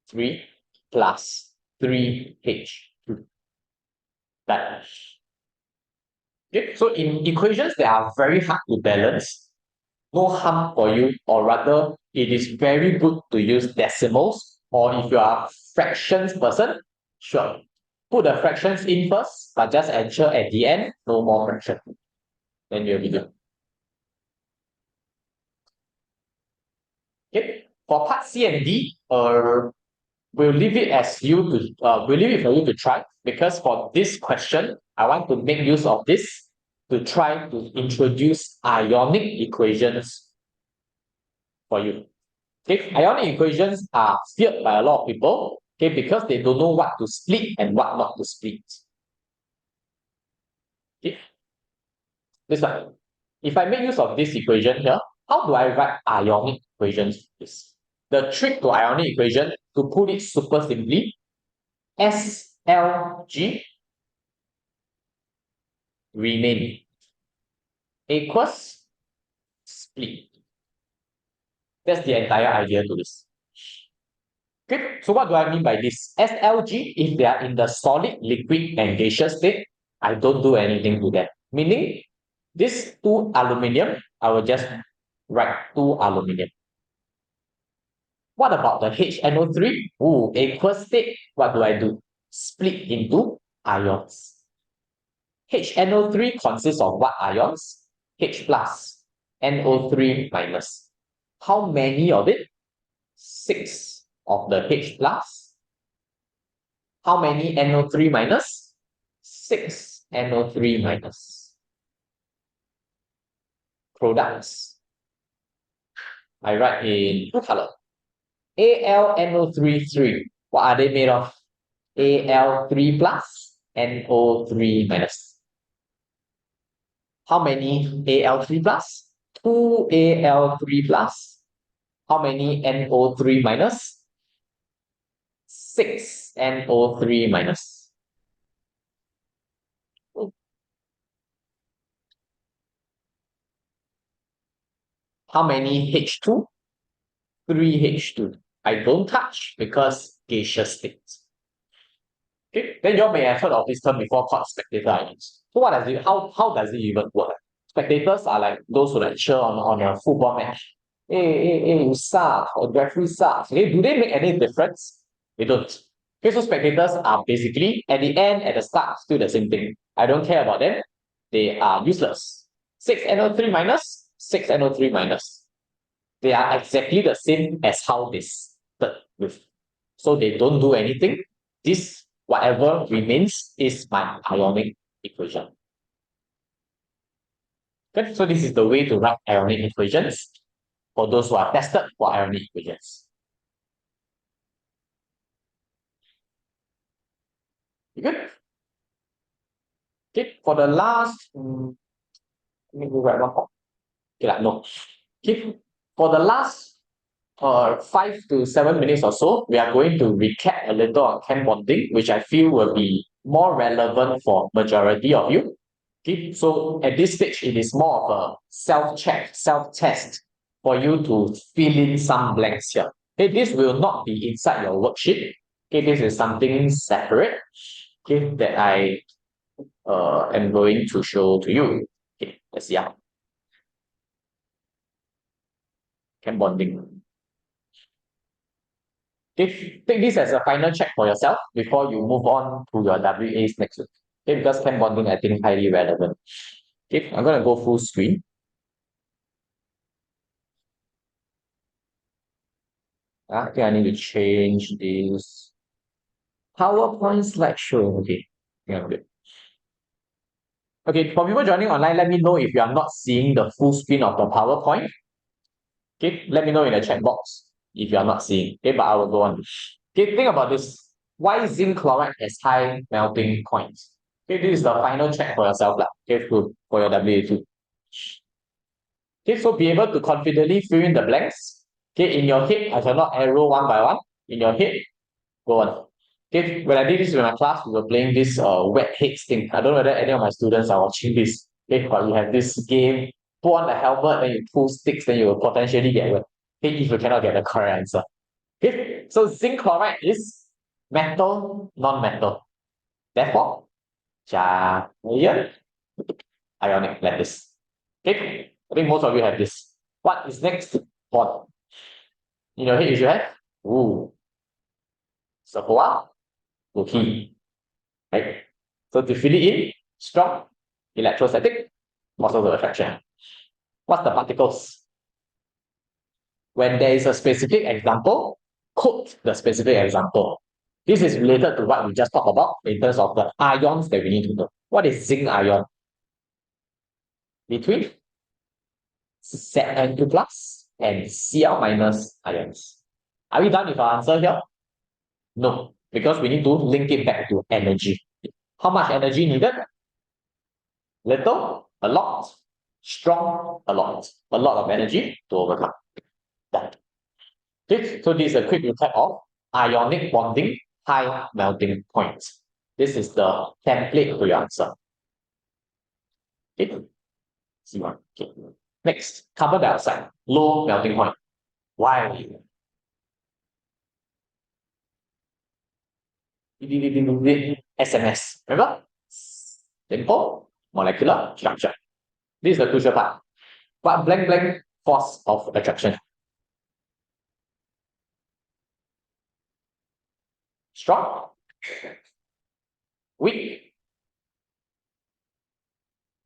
Speaker 2: 3 plus 3 H2. Done. Okay, so in equations that are very hard to balance, no harm for you, or rather, it is very good to use decimals, or if you are a fractions person, sure. Put the fractions in first, but just ensure at the end, no more fraction. Then you'll be good. Okay, for part C and D, we'll leave it as you to we'll leave it for you to try, because for this question, I want to make use of this to try to introduce ionic equations for you. Okay, ionic equations are feared by a lot of people, okay, because they don't know what to split and what not to split. Okay, this one. If I make use of this equation here, how do I write ionic equations? The trick to ionic equation, to put it super simply, SLG remain equals split. That's the entire idea to this. Okay, so what do I mean by this? SLG, if they are in the solid, liquid, and gaseous state, I don't do anything to them. Meaning, this 2 aluminium, I will just write 2 aluminium. What about the HNO3? Ooh, aqueous state, what do I do? Split into ions. HNO3 consists of what ions? H plus, NO3 minus. How many of it? 6 of the H plus. How many NO3 minus? 6 NO3 minus. Products. I write in blue color. AlNO3 3. What are they made of? Al3 plus, NO3 minus. How many Al3 plus? 2 Al3 plus. How many NO3 minus? 6 NO3 minus. How many H2? 3 H2. I don't touch because gaseous state. Okay, then you all may have heard of this term before called spectator ions. So what does it, how does it even work? Spectators are like those who like cheer on a football match. Hey, you suck, or the referee sucks. Okay, do they make any difference? They don't. Okay, so spectators are basically, at the end, at the start, still the same thing. I don't care about them. They are useless. 6NO3 minus, 6NO3 minus. They are exactly the same as how they started with. So they don't do anything. This, whatever remains, is my ionic equation. Okay, so this is the way to write ionic equations for those who are tested for ionic equations. You good? Okay, for the last, let me go write one more. Okay, no. Okay, for the last 5 to 7 minutes or so, we are going to recap a little on chem bonding, which I feel will be more relevant for majority of you. Okay, so at this stage, it is more of a self-check, self-test for you to fill in some blanks here. Okay, this will not be inside your worksheet. Okay, this is something separate. Okay, that I am going to show to you. Okay, let's see. Chem bonding. Take this as a final check for yourself before you move on to your WAs next week. Okay, because chem bonding I think highly relevant. Okay, I'm gonna go full screen. I think I need to change this PowerPoint slideshow. Okay, yeah, good. Okay, for people joining online, let me know if you are not seeing the full screen of the PowerPoint. Okay, let me know in the chat box if you are not seeing. Okay, but I will go on. Okay, think about this. Why zinc chloride has high melting points? Okay, this is the final check for yourself, lah. Okay, for your WA2. Okay, so be able to confidently fill in the blanks. Okay, in your head, I shall not arrow one by one. In your head, go on. Okay, when I did this with my class, we were playing this wet heads thing. I don't know whether any of my students are watching this. Okay, but you have this game, put on the helmet, then you pull sticks, then you will potentially get wet. Okay, if you cannot get the correct answer. Okay, so zinc chloride is metal, non-metal. Therefore, giant ionic lattice. Okay, I think most of you have this. What is next? Bond. In your head, you should have, sebuah bukti. Right? So to fill it in, strong, electrostatic, forces of attraction. What's the particles? When there is a specific example, quote the specific example. This is related to what we just talked about in terms of the ions that we need to know. What is zinc ion? Between Zn2 plus and Cl minus ions. Are we done with our answer here? No, because we need to link it back to energy. How much energy needed? Little, a lot, strong, a lot. A lot of energy to overcome. Done. Okay, so this is a quick recap of ionic bonding, high melting points. This is the template to your answer. Okay, C1. Okay. Next, carbon dioxide, low melting point. Why? SMS. Remember? Simple molecular structure. This is the crucial part. What blank force of attraction? Strong? Weak?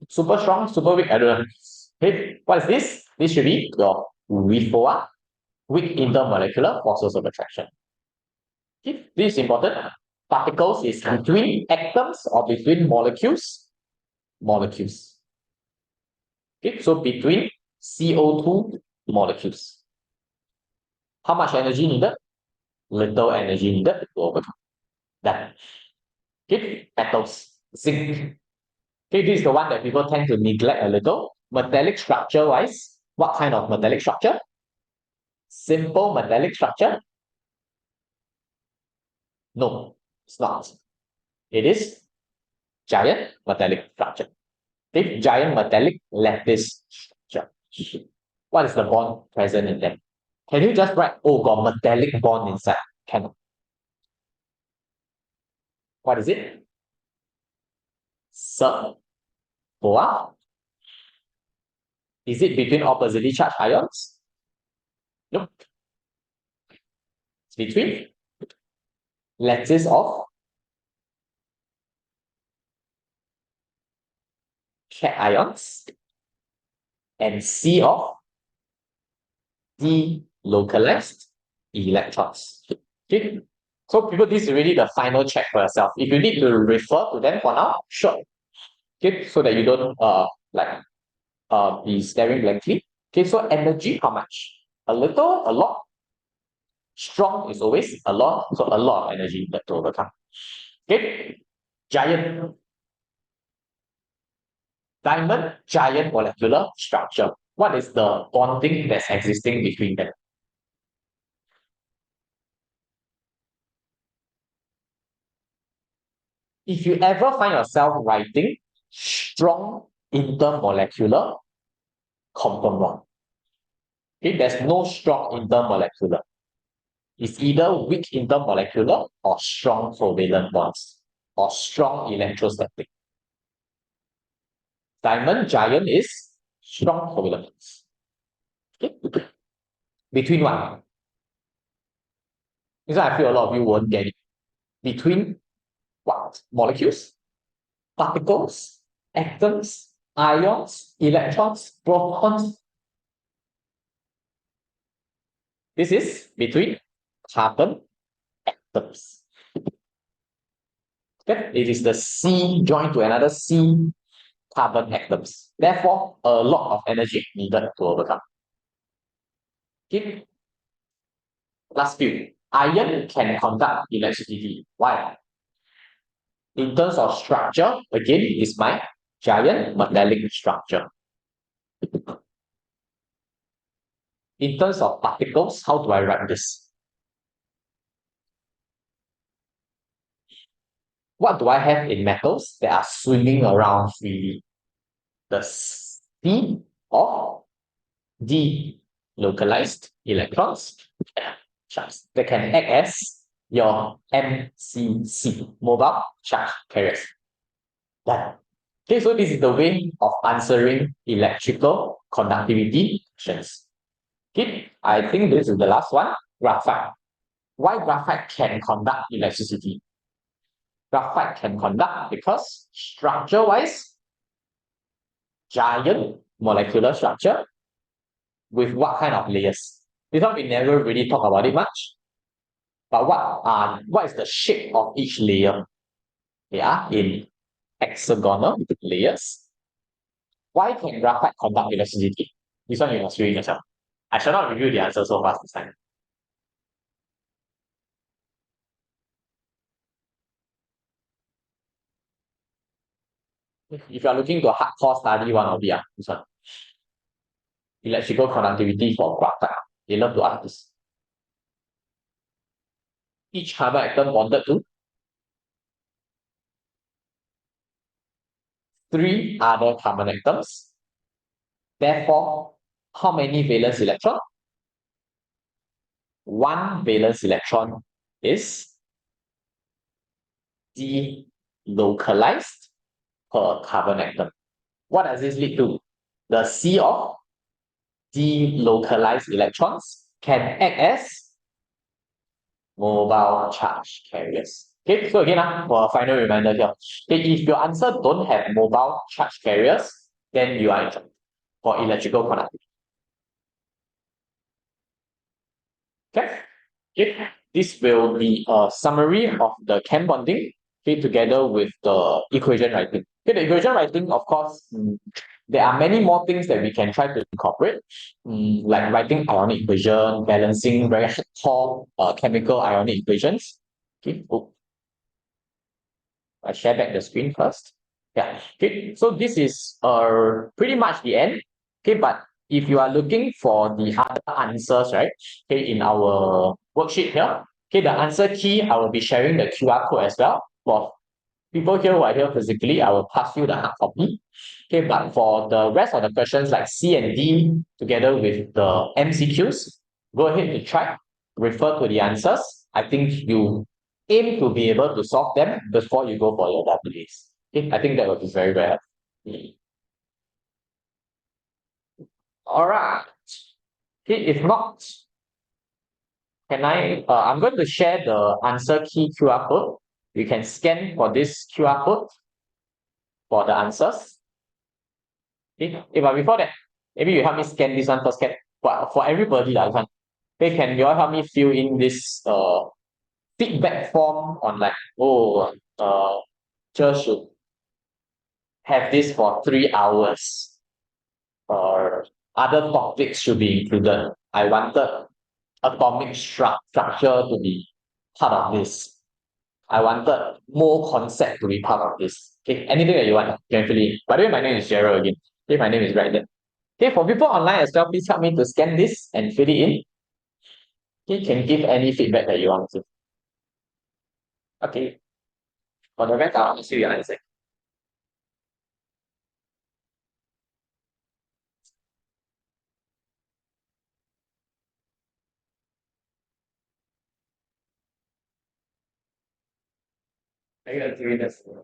Speaker 2: Super strong? Super weak? I don't know. Okay, what is this? This should be your WIFOA, weak intermolecular forces of attraction. Okay, this is important. Particles is between atoms or between molecules. Molecules. Okay, so between CO2 molecules. How much energy needed? Little energy needed to overcome. Done. Okay, metals. Zinc. Okay, this is the one that people tend to neglect a little. Metallic structure wise, what kind of metallic structure? Simple metallic structure? No, it's not. It is giant metallic structure. Okay, giant metallic lattice structure. What is the bond present in them? Can you just write, oh, got metallic bond inside? Cannot. What is it? Sebuah. Is it between oppositely charged ions? Nope. It's between lattice of cations and C of delocalized electrons. Okay. So people, this is really the final check for yourself. If you need to refer to them for now, sure. Okay, so that you don't be staring blankly. Okay, so energy, how much? A little, a lot. Strong is always a lot, so a lot of energy to overcome. Okay, giant. Diamond, giant molecular structure. What is the bonding that's existing between them? if you ever find yourself writing strong intermolecular, confirm wrong. Okay, there's no strong intermolecular. It's either weak intermolecular or strong covalent bonds or strong electrostatic. Diamond giant is strong covalent bonds. Okay. Between what? This one I feel a lot of you won't get it. Between what? Molecules, particles, atoms, ions, electrons, protons. This is between carbon atoms. Okay? It is the C joined to another C carbon atoms. Therefore, a lot of energy needed to overcome. Okay? Last few. Iron can conduct electricity. Why? In terms of structure, again, it is my giant metallic structure. In terms of particles, how do I write this? What do I have in metals that are swinging around freely? The C of delocalized electrons charges that can act as your MCC, mobile charge carriers. Done. Okay, so this is the way of answering electrical conductivity questions. Okay, I think this is the last one, graphite. Why graphite can conduct electricity? Graphite can conduct because structure-wise, giant molecular structure with what kind of layers? This one we never really talk about it much. But what is the shape of each layer? They are in hexagonal layers. Why can graphite conduct electricity? This one you must read yourself. I shall not review the answer so fast this time. If you are looking to a hardcore study, one of the this one. Electrical conductivity for graphite. They love to ask this. Each carbon atom bonded to 3 other carbon atoms. Therefore, how many valence electron? 1 valence electron is delocalized per carbon atom. What does this lead to? The C of delocalized electrons can act as mobile charge carriers. Okay, so again, for a final reminder here. Okay, if your answer don't have mobile charge carriers, then you are in trouble for electrical conductivity. Okay. Okay, this will be a summary of the chem bonding, okay, together with the equation writing. Okay, the equation writing, of course, there are many more things that we can try to incorporate, like writing ionic equation, balancing very hardcore chemical ionic equations. Okay, I share back the screen first. Yeah. Okay. So this is pretty much the end. Okay, but if you are looking for the other answers, right? Okay, in our worksheet here. Okay, the answer key, I will be sharing the QR code as well. For people here who are here physically, I will pass you the hard copy. Okay, but for the rest of the questions like C and D, together with the MCQs, go ahead and try, refer to the answers. I think you aim to be able to solve them before you go for your WAs. Okay, I think that would be very, very helpful. All right. Okay, if not, can I'm going to share the answer key QR code. You can scan for this QR code for the answers. Okay, but before that, maybe you help me scan this one first. For everybody, this one. Okay, can you all help me fill in this feedback form on like, just should have this for 3 hours, or other topics should be included. I wanted atomic structure to be part of this. I wanted more concept to be part of this. Okay, anything that you want, you can fill in. By the way, my name is Gerald again. Okay, my name is right there. Okay, for people online as well, please help me to scan this and fill it in. Okay, you can give any feedback that you want to. Okay. For the rest, I'll ask you your answer. Are you agree that's the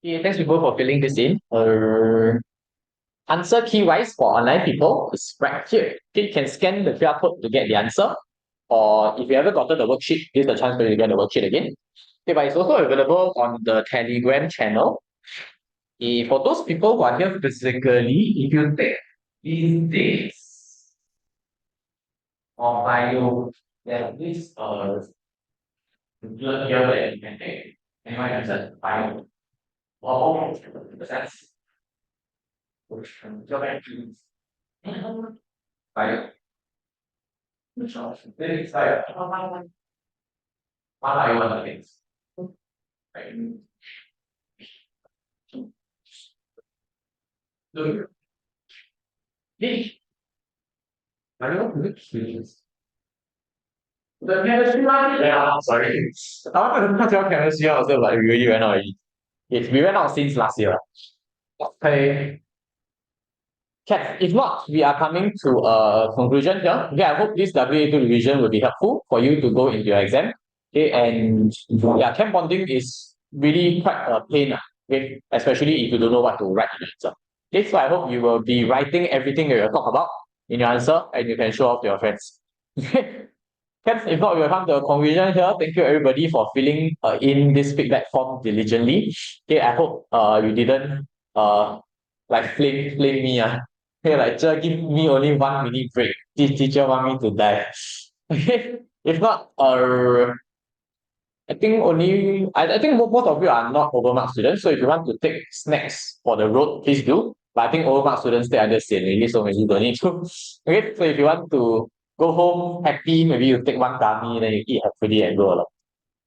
Speaker 2: Okay, thanks people for filling this in. Answer key wise for online people is right here. Okay, you can scan the QR code to get the answer. Or if you ever gotten the worksheet, this is the chance for you to get the worksheet again. Okay, but it's also available on the Telegram channel. For those people who are here physically, if you take these days of bio, there is a blood here that you can take. Anyone has a bio? Oh, that's your back to bio. Then it's bio. What are you other things? Look, this. I don't know which is. The chemistry one? Yeah, sorry. I wanted to tell chemistry also, but we really went out already. Yes, we went out since last year. Okay. Kat, if not, we are coming to a conclusion here. Okay, I hope this WA2 revision will be helpful for you to go into your exam. Okay, and yeah, chem bonding is really quite a pain. Okay, especially if you don't know what to write in the answer. Okay, so I hope you will be writing everything that you talk about in your answer and you can show off to your friends. Okay. If not, we'll come to a conclusion here. Thank you everybody for filling in this feedback form diligently. Okay, I hope you didn't like flame me. Okay, like just give me only 1 minute break. This teacher want me to die. Okay. If not, I think most of you are not overmarked students. So if you want to take snacks for the road, please do. But I think overmarked students they understand really, so maybe you don't need to. Okay, so if you want to go home happy, maybe you take one gummy, then you eat happily and go along.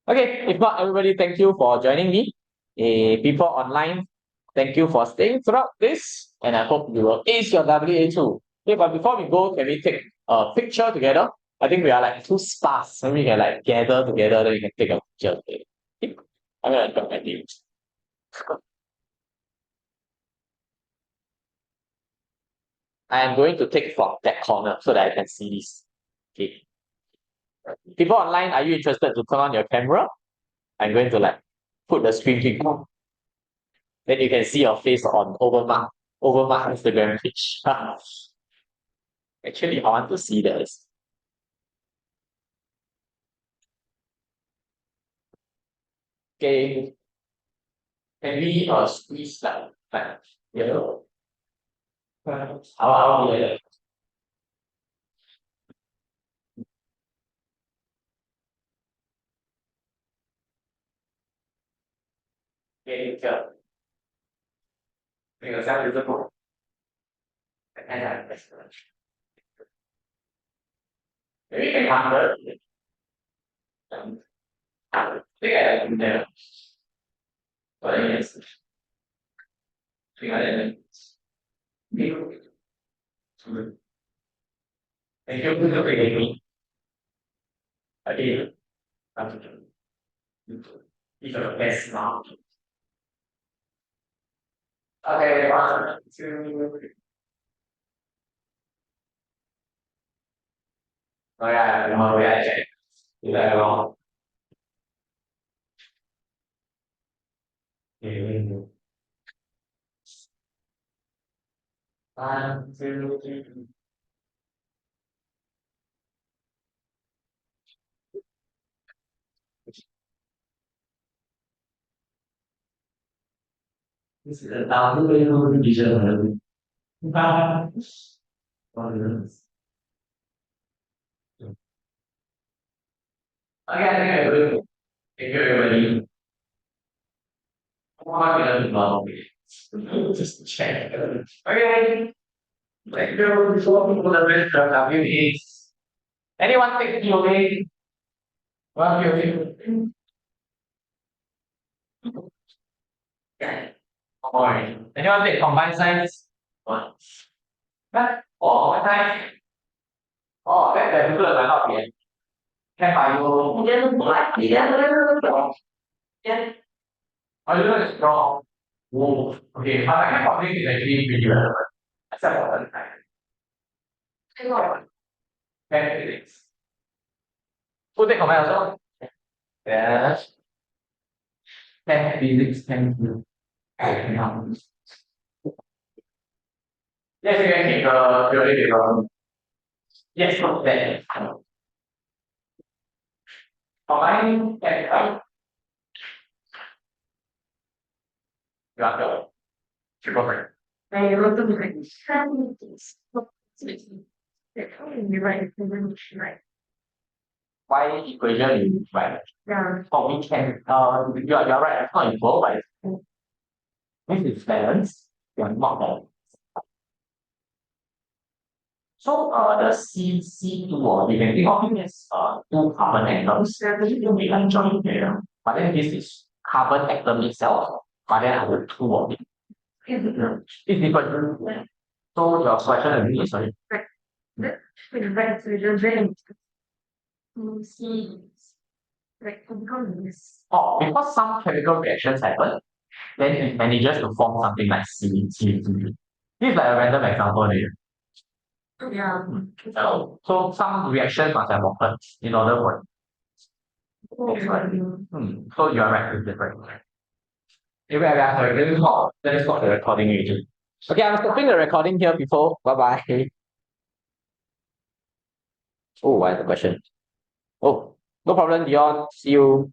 Speaker 2: Okay, if not, everybody, thank you for joining me. People online, thank you for staying throughout this, and I hope you will ace your WA2. Okay, but before we go, can we take a picture together? I think we are like too sparse, so we can like gather together, then we can take a picture. Okay. I'm gonna drop my name. I am going to take from that corner so that I can see this. Okay. People online, are you interested to turn on your camera? I'm going to like put the screen big. Then you can see your face on Overmark Instagram page. Actually, I want to see this. Okay, can we squeeze that yellow? How yeah. Okay, sure. Because that is the book. And maybe you can come there. I think I am there. But yes, I think I am. Thank you for the me. Okay, it's your best now. Okay, 1, 2. Oh yeah, no, yeah, check. Yeah, wrong. Okay. One, two, three. This is a thousand vision. Okay, I think I will. Thank you, everybody. What can I do now? Just check. Okay. Thank you. Before people are ready to WA. Anyone take POA? One POA. Or anyone take combined science? One. Oh, what time? Oh, that good might not be. Can bio. Yeah. Yeah. I don't know it's strong. Whoa. Okay, but I can probably is actually pretty relevant. Except for the time. Ten physics. Who take combined also? Yes. Ten physics, ten physics. Yes, you can take theory paper. Yes, not that. Combine and you are the triple break.
Speaker 3: I wrote them like strategies. They're telling me right.
Speaker 2: Why equation is right?
Speaker 3: Yeah.
Speaker 2: Oh, we can you're right, it's not equal, but this is balance. You're not balanced. So the C2 or you can think of it as two carbon atoms. Will be like joint here. But then this is carbon atom itself. But then I have two of it. It's different. So your question again is sorry.
Speaker 3: Right, so you're very see like this.
Speaker 2: Oh, because some chemical reactions happen, then it manages to form something like C2. This is like a random example here.
Speaker 3: Yeah.
Speaker 2: So some reaction must have occurred in order for that's right. So you are right, it's different. Sorry, let me stop the recording agent. Okay, I'm stopping the recording here before. Bye bye. Oh, I have a question. Oh, no problem, Dion. See you.